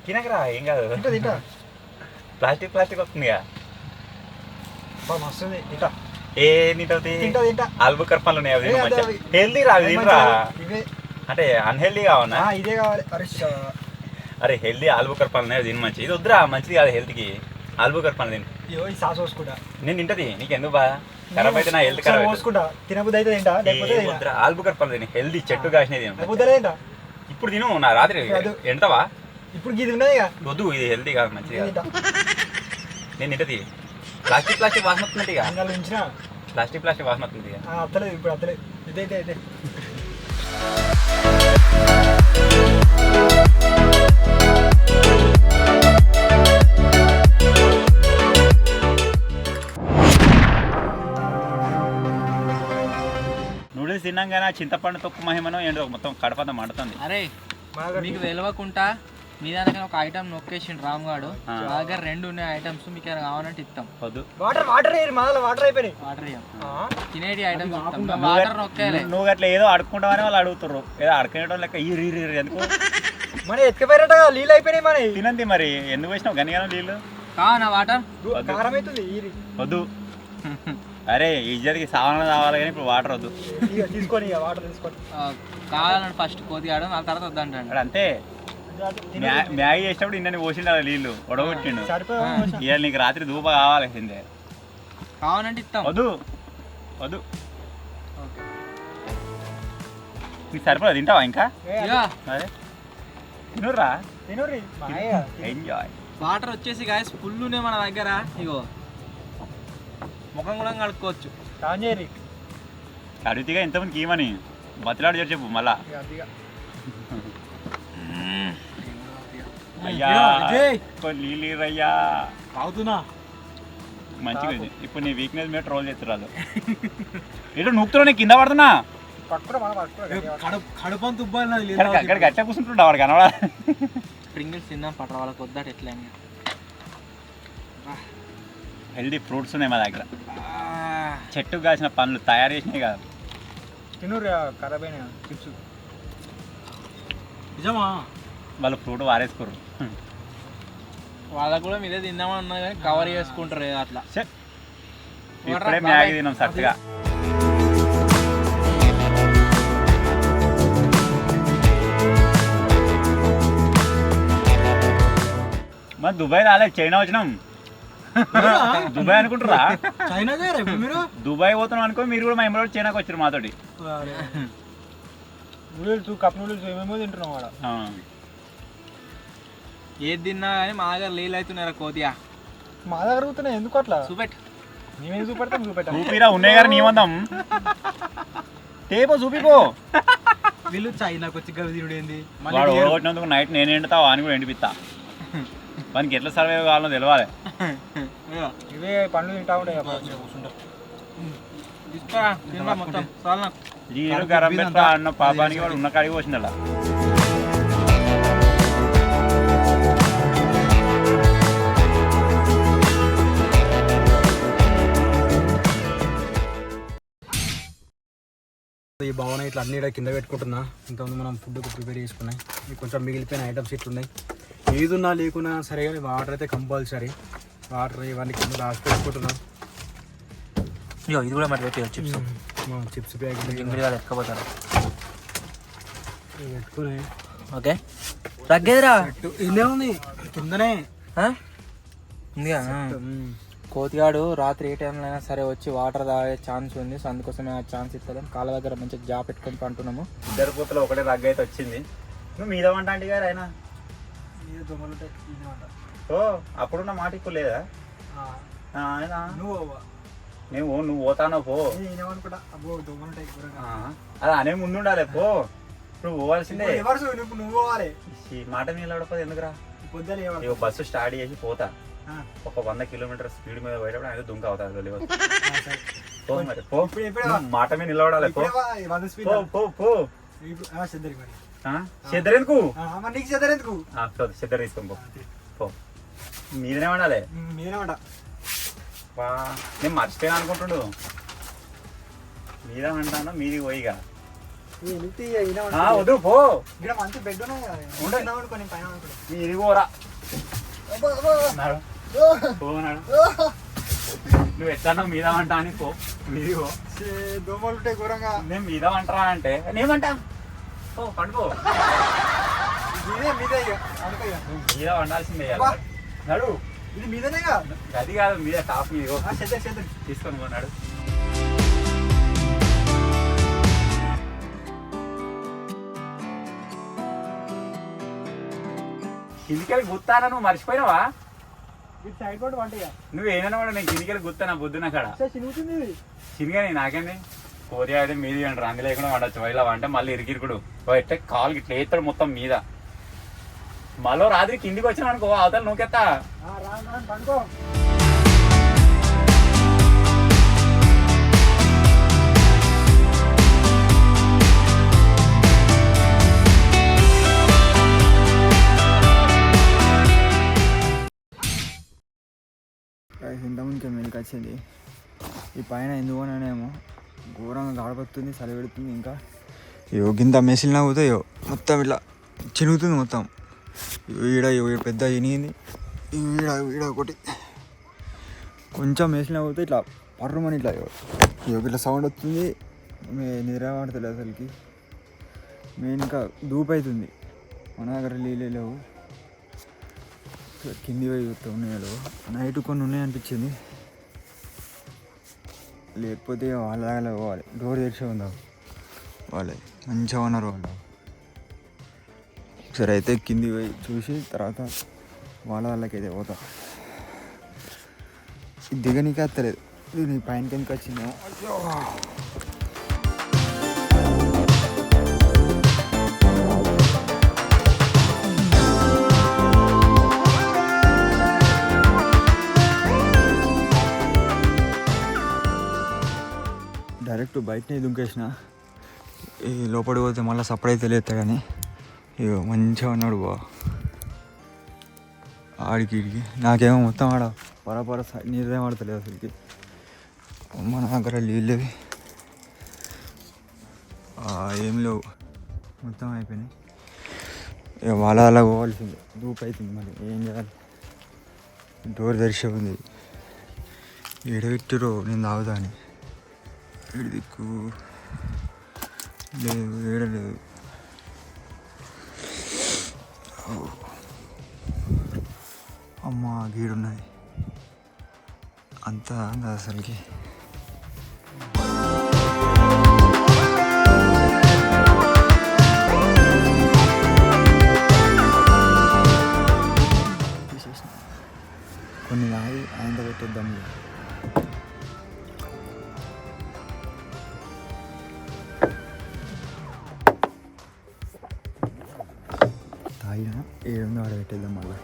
తినకరా ఏం కాదు తింటా తింటా ప్లాస్టిక్ వస్తుందిగా బాగా మస్తు ఉంది తింటా ఏ తింటావు తింటా తింటా ఆల్బు కర్పలు ఉన్నాయి అవి ఏ, అదే మంచిగా అవి. హెల్దీ రా అవి తినరా ఇవే అంటే అన్హెల్దీ కావన్నా ఇదే కావాలి అరే అరే హెల్దీ ఆల్బు కర్పలు ఉన్నాయి తిని మంచి ఇది వద్దురా మంచిది కాదు హెల్త్కి ఆల్బు కర్పలు తిని ఇగో ఈ సాస్ పోసుకుంటా నేను తింటది నీకు ఎందుకు బా ఖరాబ్ అయితే నా హెల్త్ ఖరాబ్ అవుతుంది. పోసుకుంటా తినబుద్ధి అయితే తింటా లేకపోతే ఏ తినా. వద్దురా ఆల్బు కర్పలు తిని హెల్దీ చెట్టు కాసినవి తిను లేకపోతే తింటా ఇప్పుడు తిను నా రాత్రి కాదు. ఎంతవా ఇప్పుడు ఇది ఉన్నది ఇక వద్దు ఇది హెల్తీ కాదు మంచిది కాదు తింటా నేను తింటది ప్లాస్టిక్ వాసన వస్తుంది ఇక అంగాలు ఉంచిన ప్లాస్టిక్ వాసన వస్తుంది ఇక అత్తలేదు ఇప్పుడు అత్తలేదు ఇదే నూడిల్స్ తిన్నాక చింతపండు తొక్కు మహిమను ఏంటో మొత్తం కడపంత మండుతుంది అరే మీకు తెలియకుండా మీ దగ్గర ఒక ఐటమ్ నొక్కేసిండు రామ్ గాడు మా దగ్గర 2 ఉన్నాయి ఐటమ్స్ మీకు ఏమైనా కావాలంటే ఇస్తాం. వద్దు వాటర్ మాదల వాటర్ అయిపోయినాయి వాటర్ తినేటి ఐటమ్స్ వాటర్ నొక్కేయాలి. నువ్వు అట్లా ఏదో అడుక్కుంటావని వాళ్ళు అడుగుతారు ఏదో అడుకునేటోళ్ళు లెక్క ఈ ఎందుకు మన ఎత్తుకపోయినట్టు నీళ్ళు అయిపోయినాయి మన తినండి మరి ఎందుకు వేసినావు గనిగానం నీళ్ళు కావనా వాటర్ కారం అవుతుంది ఈరి వద్దు అరే ఇజ్జతికి సావన కావాలి కానీ ఇప్పుడు వాటర్ వద్దు ఇక తీసుకొని ఇక వాటర్ తీసుకొని కావాలని ఫస్ట్ కోతిగాడు ఆ తర్వాత వద్దంటాడు. అక్కడ అంతే మ్యాగీ చేసినప్పుడు ఇన్ని పోసిండు అలా నీళ్ళు ఉడగొట్టిండు సరిపోయి ఇవాళ నీకు రాత్రి ధూప కావాల్సిందే కావాలంటే ఇస్తాం. వద్దు వద్దు నీకు సరిపడా తింటావా ఇంకా ఇక అదే తినుర్రా తినూరి ఎంజాయ్ వాటర్ వచ్చేసి గాయస్ ఫుల్ ఉన్నాయి మన దగ్గర. ఇగో ముఖం కూడా కడుక్కోవచ్చు. తాంజేరి అడిగితేగా ఎంతమందికి ఏమని బతిలాడు చేసి చెప్పు మళ్ళా అయ్యా నీళ్ళు రయ్యా అవుతున్నా మంచిగా ఉంది. ఇప్పుడు నీ వీక్నెస్ మీద ట్రోల్ చేస్తున్నారు ఏదో నూకుతున్నా నేను కింద పడుతున్నా పట్టుకురా మనం పట్టుకురా కడుపు అంత ఉబ్బాలి అక్కడ గట్టిగా కూర్చుంటుంటా వాడు కనవడా స్ప్రింగిల్స్ తిందాం పట్ల వాళ్ళకి వద్దట ఎట్లా అని. హెల్దీ ఫ్రూట్స్ ఉన్నాయి మా దగ్గర చెట్టుకు కాసిన పండ్లు తయారు చేసినాయి కదా తినూరి ఖరాబ్ అయినా చిప్స్ నిజమా వాళ్ళు ఫ్రూట్ వారేసుకోరు వాళ్ళకు కూడా మీదే తిందామని ఉన్నా కానీ కవర్ చేసుకుంటారు ఏదో అట్లా. ఇప్పుడే మ్యాగీ తిన్నాం సరిగా మరి దుబాయ్ రాలేదు చైనా వచ్చినాం దుబాయ్ అనుకుంటారా చైనా ఇప్పుడు మీరు దుబాయ్ పోతున్నాం అనుకో మీరు కూడా మా ఎంబడి చైనాకి వచ్చారు మాతోటి నూడిల్స్ కప్ నూడిల్స్ ఏమేమో తింటున్నాం వాడ ఏది తిన్నా కానీ మా దగ్గర నీళ్ళు అవుతున్నారా కోతియా మా దగ్గర అడుగుతున్నాయి ఎందుకు అట్లా చూపెట్టు. మేమేం చూపెడతాం చూపెట్టాం చూపిరా ఉన్నాయి గారు నీ వందం తేపో చూపిపో వీళ్ళు చైనాకి వచ్చి గవి తినుడు ఏంది వాడు ఓడగొట్టినందుకు నైట్ నేను ఎండుతావు అని కూడా ఎండిపిస్తా వానికి ఎట్లా సర్వే కావాలో తెలియాలి ఇవే పండ్లు తింటా ఉంటాయి కూర్చుంటారు తీసుకోరా తిన్నా మొత్తం చాలు నాకు. జీరు గరం పెట్టా అన్న పాపానికి వాడు ఉన్న కాడికి పోసింది అలా ఈ భవన ఇట్లా అన్ని ఈడ కింద పెట్టుకుంటున్నా ఇంతకుముందు మనం ఫుడ్కి ప్రిపేర్ చేసుకున్నాయి ఇవి కొంచెం మిగిలిపోయిన ఐటమ్స్ ఇట్లున్నాయి ఏదున్నా లేకున్నా సరే కానీ వాటర్ అయితే కంపల్సరీ వాటర్ ఇవన్నీ కింద రాసి పెట్టుకుంటున్నా ఇగో ఇది కూడా మరి పెట్టి చిప్స్ చిప్స్ ప్యాకెట్ ఇంగ్రీ వాళ్ళు ఎత్తుకపోతారు. పెట్టుకుని ఓకే తగ్గేదిరా ఇదే ఉంది కిందనే ఉందిగా. కోతిగాడు రాత్రి ఏ టైంలో అయినా సరే వచ్చి వాటర్ తాగే ఛాన్స్ ఉంది. సో అందుకోసమే ఆ ఛాన్స్ ఇస్తలేం. కాళ్ళ దగ్గర మంచిగా జా పెట్టుకొని పంటున్నాము. ఇద్దరు పూతలు ఒకటే రగ్గ అయితే వచ్చింది నువ్వు మీద వంట అంటే గారు ఆయన ఓ అప్పుడున్న మాట ఇప్పుడు లేదా నువ్వు పోతానో పో అది అనే ముందు ఉండాలి పో నువ్వు పోవాల్సిందే నువ్వు పోవాలి ఈ మాట నిలబడపోతే ఎందుకురా ఇక బస్సు స్టార్ట్ చేసి పోతా ఒక 100 కిలోమీటర్ స్పీడ్ మీద పోయేటప్పుడు ఆయన దుంక అవుతారు పో మరి పో నువ్వు మాట మీద నిలబడాలి పో పో పో చెద్దరెందుకు చెద్దరు తీసుకో పో మీదనే ఉండాలి నేను మర్చిపోయాను అనుకుంటుడు మీద అంటాను మీది పోయిగా వద్దు పో మంచి బెడ్ కొన్ని పైన మీది పోరా నాడు పో నాడు నువ్వు ఎట్లా మీద అంటా అని పో మీది పో దోమలు ఉంటాయి ఘోరంగా. నేను మీద అంటారా అంటే నేమంటా ఓ పండుకో మీదే ఇక అనుకో ఇక. నువ్వు మీద వండాల్సిందే వా. నడు ఇది మీదనేగా అది కాదు మీద టాప్ మీద ఇగో. చేద్దాం తీసుకొని పోనాడు కిందికెళ్ళి గుత్తానా నువ్వు మర్చిపోయినావా ఇది సైడ్ పడి వంట ఇక. నువ్వు ఏమైనా కూడా నేను కిందికెళ్ళి గుత్తానా బొద్దున కాడ చినుగుతుంది ఇది. చినిగా నాకేంది కోరియా అయితే మీది అంటారు అంది లేకుండా వండొచ్చు ఇలా వంట మళ్ళీ ఇరికిరుకుడు ఎట్టే కాలు ఇట్లా ఎత్తాడు మొత్తం మీద మళ్ళీ రాత్రి కిందికి వచ్చినా అనుకో అవతల నూకెత్తా రాను పండుకో. ఇంతకుముందుకే మెలికి వచ్చింది. ఈ పైన ఎందుకోనేమో ఘోరంగా గాడపడుతుంది, చలి పెడుతుంది. ఇంకా గింత మెసిలినా పోతాయో మొత్తం ఇట్లా చినుగుతుంది మొత్తం. ఈడ పెద్ద ఇనిగింది, ఈడ ఒకటి కొంచెం మెసిలినా పోతే ఇట్లా పర్రమని ఇట్లా ఇట్లా సౌండ్ వస్తుంది. నిద్ర పడతలేదు అసలుకి. మెయిన్ ఇంకా దూపు అవుతుంది. మన దగ్గర నీళ్ళే లేవు. కింది పోయి ఉన్నాయో నైట్ కొన్ని ఉన్నాయనిపించింది. లేకపోతే వాళ్ళ దగ్గర పోవాలి. డోర్ తెరిచే ఉందా వాళ్ళే మంచిగా ఉన్నారు వాళ్ళు. ఒకసారి అయితే కింది పోయి చూసి తర్వాత వాళ్ళకైతే పోతా. దిగనీకే వస్తలేదు. నీ పైన కిందకి వచ్చిందేమో. డైరెక్ట్ బయటనే దుంకేసిన. ఈ లోపలికి పోతే మళ్ళీ సపరేట్ తెలియదు కానీ ఇగో మంచిగా ఉన్నాడు బా ఆడికి ఇడికి. నాకేమో మొత్తం ఆడ పరపర నీరేం ఆడతలేదు అసలుకి. మన దగ్గర నీళ్ళవి ఏం లేవు, మొత్తం అయిపోయినాయి. ఇక వాళ్ళ అలా పోవాల్సింది. దూపు అవుతుంది. మరి ఏం చేయాలి? డోర్ తెరిచే ఉంది. ఏడబెట్టిరో నేను తాగుతా అని. ఏడు దిక్కు లేదు, ఏడలేదు. అమ్మ గీడున్నది అంతా అసలుకి. కొన్ని తాగి ఆయన పెట్టేద్దాం. తాగినా ఏడుందో ఆడ పెట్టేద్దాం మళ్ళీ.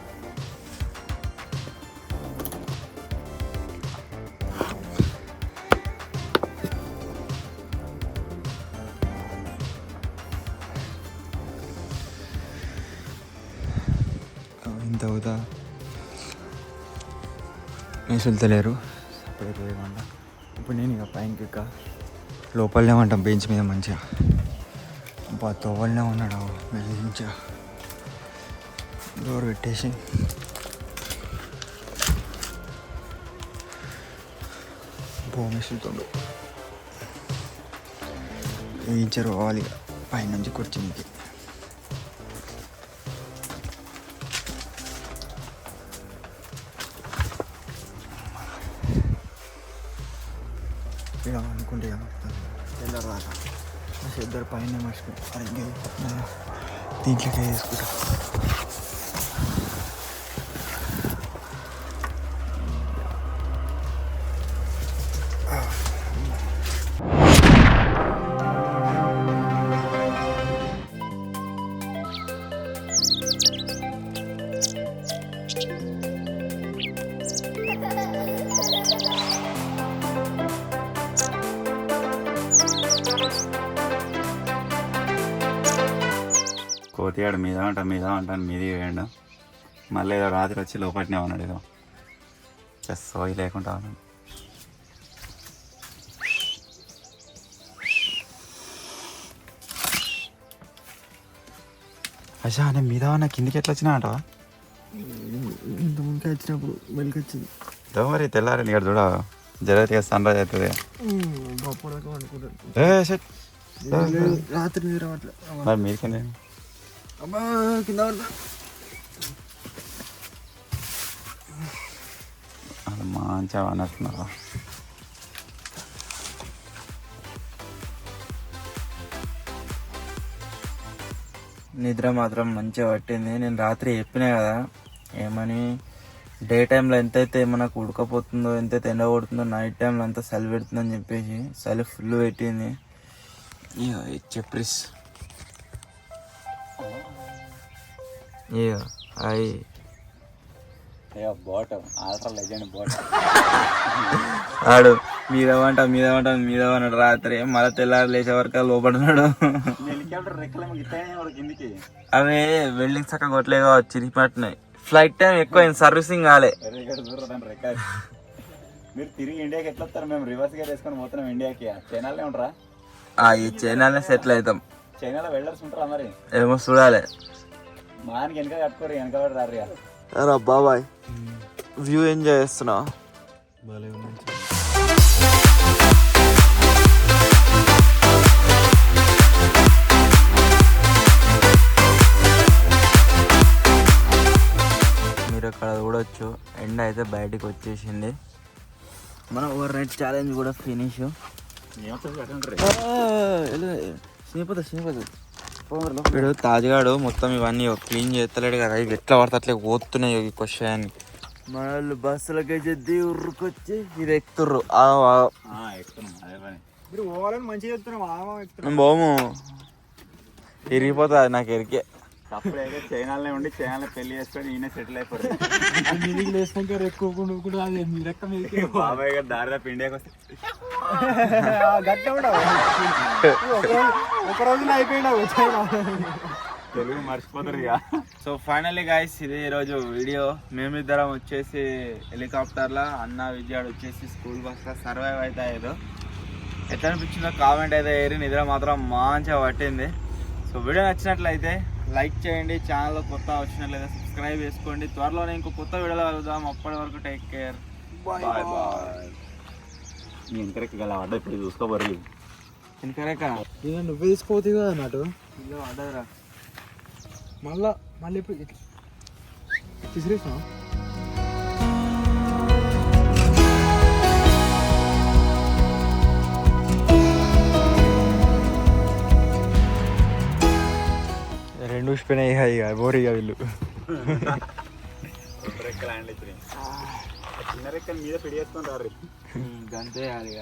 ఇంత అవుతా వేసులుతలేరు సపరేట్ పోయేవాళ్ళ. ఇప్పుడు నేను ఇక పైనకి ఇక లోపలనే ఉంటాం బెంచ్ మీద మంచిగా. తోవలనే ఉన్నాడు మంచిగా. డోర్ పెట్టేసి భూమిస్తుండు. వేయించారు పోవాలి పైన నుంచి కూర్చునికి. ఇలా అనుకుంటే తెల్లరాక ఇద్దరు పైన మర్చిపోయి దీంట్లోకి వేసుకుంటా. కోతియాడు మీద అంటాను మీది వేయండు. మళ్ళీ ఏదో రాత్రి వచ్చి లోపట్నే ఉన్నాడు. ఏదో సోయి లేకుండా ఉన్నాడు. అచ్చా నేను మీద నా కిందికి ఎట్లా వచ్చినా అంటవా ఇంత ముందుకే వచ్చినప్పుడు వెలికి వచ్చింది దో మరి తెల్లారి ఇక్కడ చూడ జరగతిగా సన్ రైజ్ అవుతుంది గొప్పదాకా అనుకుంటాను ఏ షట్ రాత్రి నిద్ర అట్లా మరి మీరుకెళ్ళి అమ్మా కింద పడతా అది మంచిగా అన్నట్టున్నారా నిద్ర మాత్రం మంచిగా పట్టింది. నేను రాత్రి చెప్పినా కదా ఏమని, డే టైంలో ఎంతైతే మనకు ఉడకపోతుందో ఎంతైతే ఎండ కొడుతుందో నైట్ టైంలో అంతా చలి పెడుతుందని చెప్పేసి చలి ఫుల్ పెట్టింది. ఇక చెప్పరిస్ ఇక అవి బాటం ఆల్ట్రా లెజెండ్ బాటం ఆడు మీద అన్నాడు రాత్రి. మళ్ళీ తెల్లారి లేచే వరకు లోపడున్నాడు. హెలికాప్టర్ రెక్కలేమో గిట్టాయి కిందికి అవే వెల్డింగ్ చక్కగా కొట్టలేగా చిరిగిపట్టినాయి. ఫ్లైట్ టైం ఎక్కువ సర్వీసింగ్ కాలే. మీరు తిరిగి ఇండియాకి ఎట్లా వస్తారు? మేము రివర్స్ గా వేసుకొని పోతున్నాం ఇండియాకి. చైనాలో ఉంటారా? ఈ చైనాలో సెటిల్ అవుతాం. చైనాలో వెల్డర్స్ ఉంటారా మరి? ఏమో చూడాలి. మానికి వెనక కట్టుకోరు, వెనక రారు. రా బాబాయ్ వ్యూ ఎంజాయ్ చేస్తున్నా. మీరు అక్కడ చూడొచ్చు ఎండ అయితే బయటికి వచ్చేసింది. మన ఓవర్ నైట్ ఛాలెంజ్ కూడా ఫినిష్. వీడు తాజ్గాడు మొత్తం ఇవన్నీ క్లీన్ చేస్తలేడు కదా, ఇవి ఎట్లా పడితే అట్లా పోతున్నాయి ఈ క్వశ్చన్. మన వాళ్ళు బస్సులకే చెద్ది ఉర్రుకొచ్చి ఇది ఎక్కుతుర్రు. మీరు పోవాలని మంచిగా చెప్తున్నాం. బాము ఇరిగిపోతుంది నాకు ఎరికే. అప్పుడైతే చైనాలోనే ఉండి చైనాలో పెళ్లి చేసుకొని ఈయన సెటిల్ అయిపోయారు. బాబాయ్ గారు దారిదా ఇండియాకి వస్తే ఒక రోజున అయిపోయినావు తెలుగు మర్చిపోతారు ఇక. సో ఫైనల్లీ గైస్ ఇది ఈరోజు వీడియో. మేమిద్దరం వచ్చేసి హెలికాప్టర్లో, అన్న విజయాడు వచ్చేసి స్కూల్ బస్లో సర్వైవ్ అయితే అయ్యేదో. ఎట్లా అనిపించిందో కామెంట్ అయితే ఏరి. నిద్ర మాత్రం మంచిగా పట్టింది. సో వీడియో నచ్చినట్లయితే లైక్ చేయండి, ఛానల్లో కొత్త వచ్చినట్లయితే సబ్స్క్రైబ్ చేసుకోండి. త్వరలోనే ఇంకో కొత్త వీడియోలో కలుద్దాం. అప్పటి వరకు టేక్ కేర్, బాయ్ బాయ్. నీ వెనకరెక్క గల పడ్డా ఇప్పుడు చూసుకోబోరు. ఇంకరేక నువ్వే తీసుకోపోతుంది కదా అన్నట్టు అడ్డరా మళ్ళీ ఇప్పుడు తీసిరేసినా రెండు ఉసిపోయినాయి ఇక బోరిగా వీళ్ళు. రెక్కలు హ్యాండ్ ఇచ్చి చిన్న రెక్కల మీద పెడి చేసుకొని రారు. గంతే అది.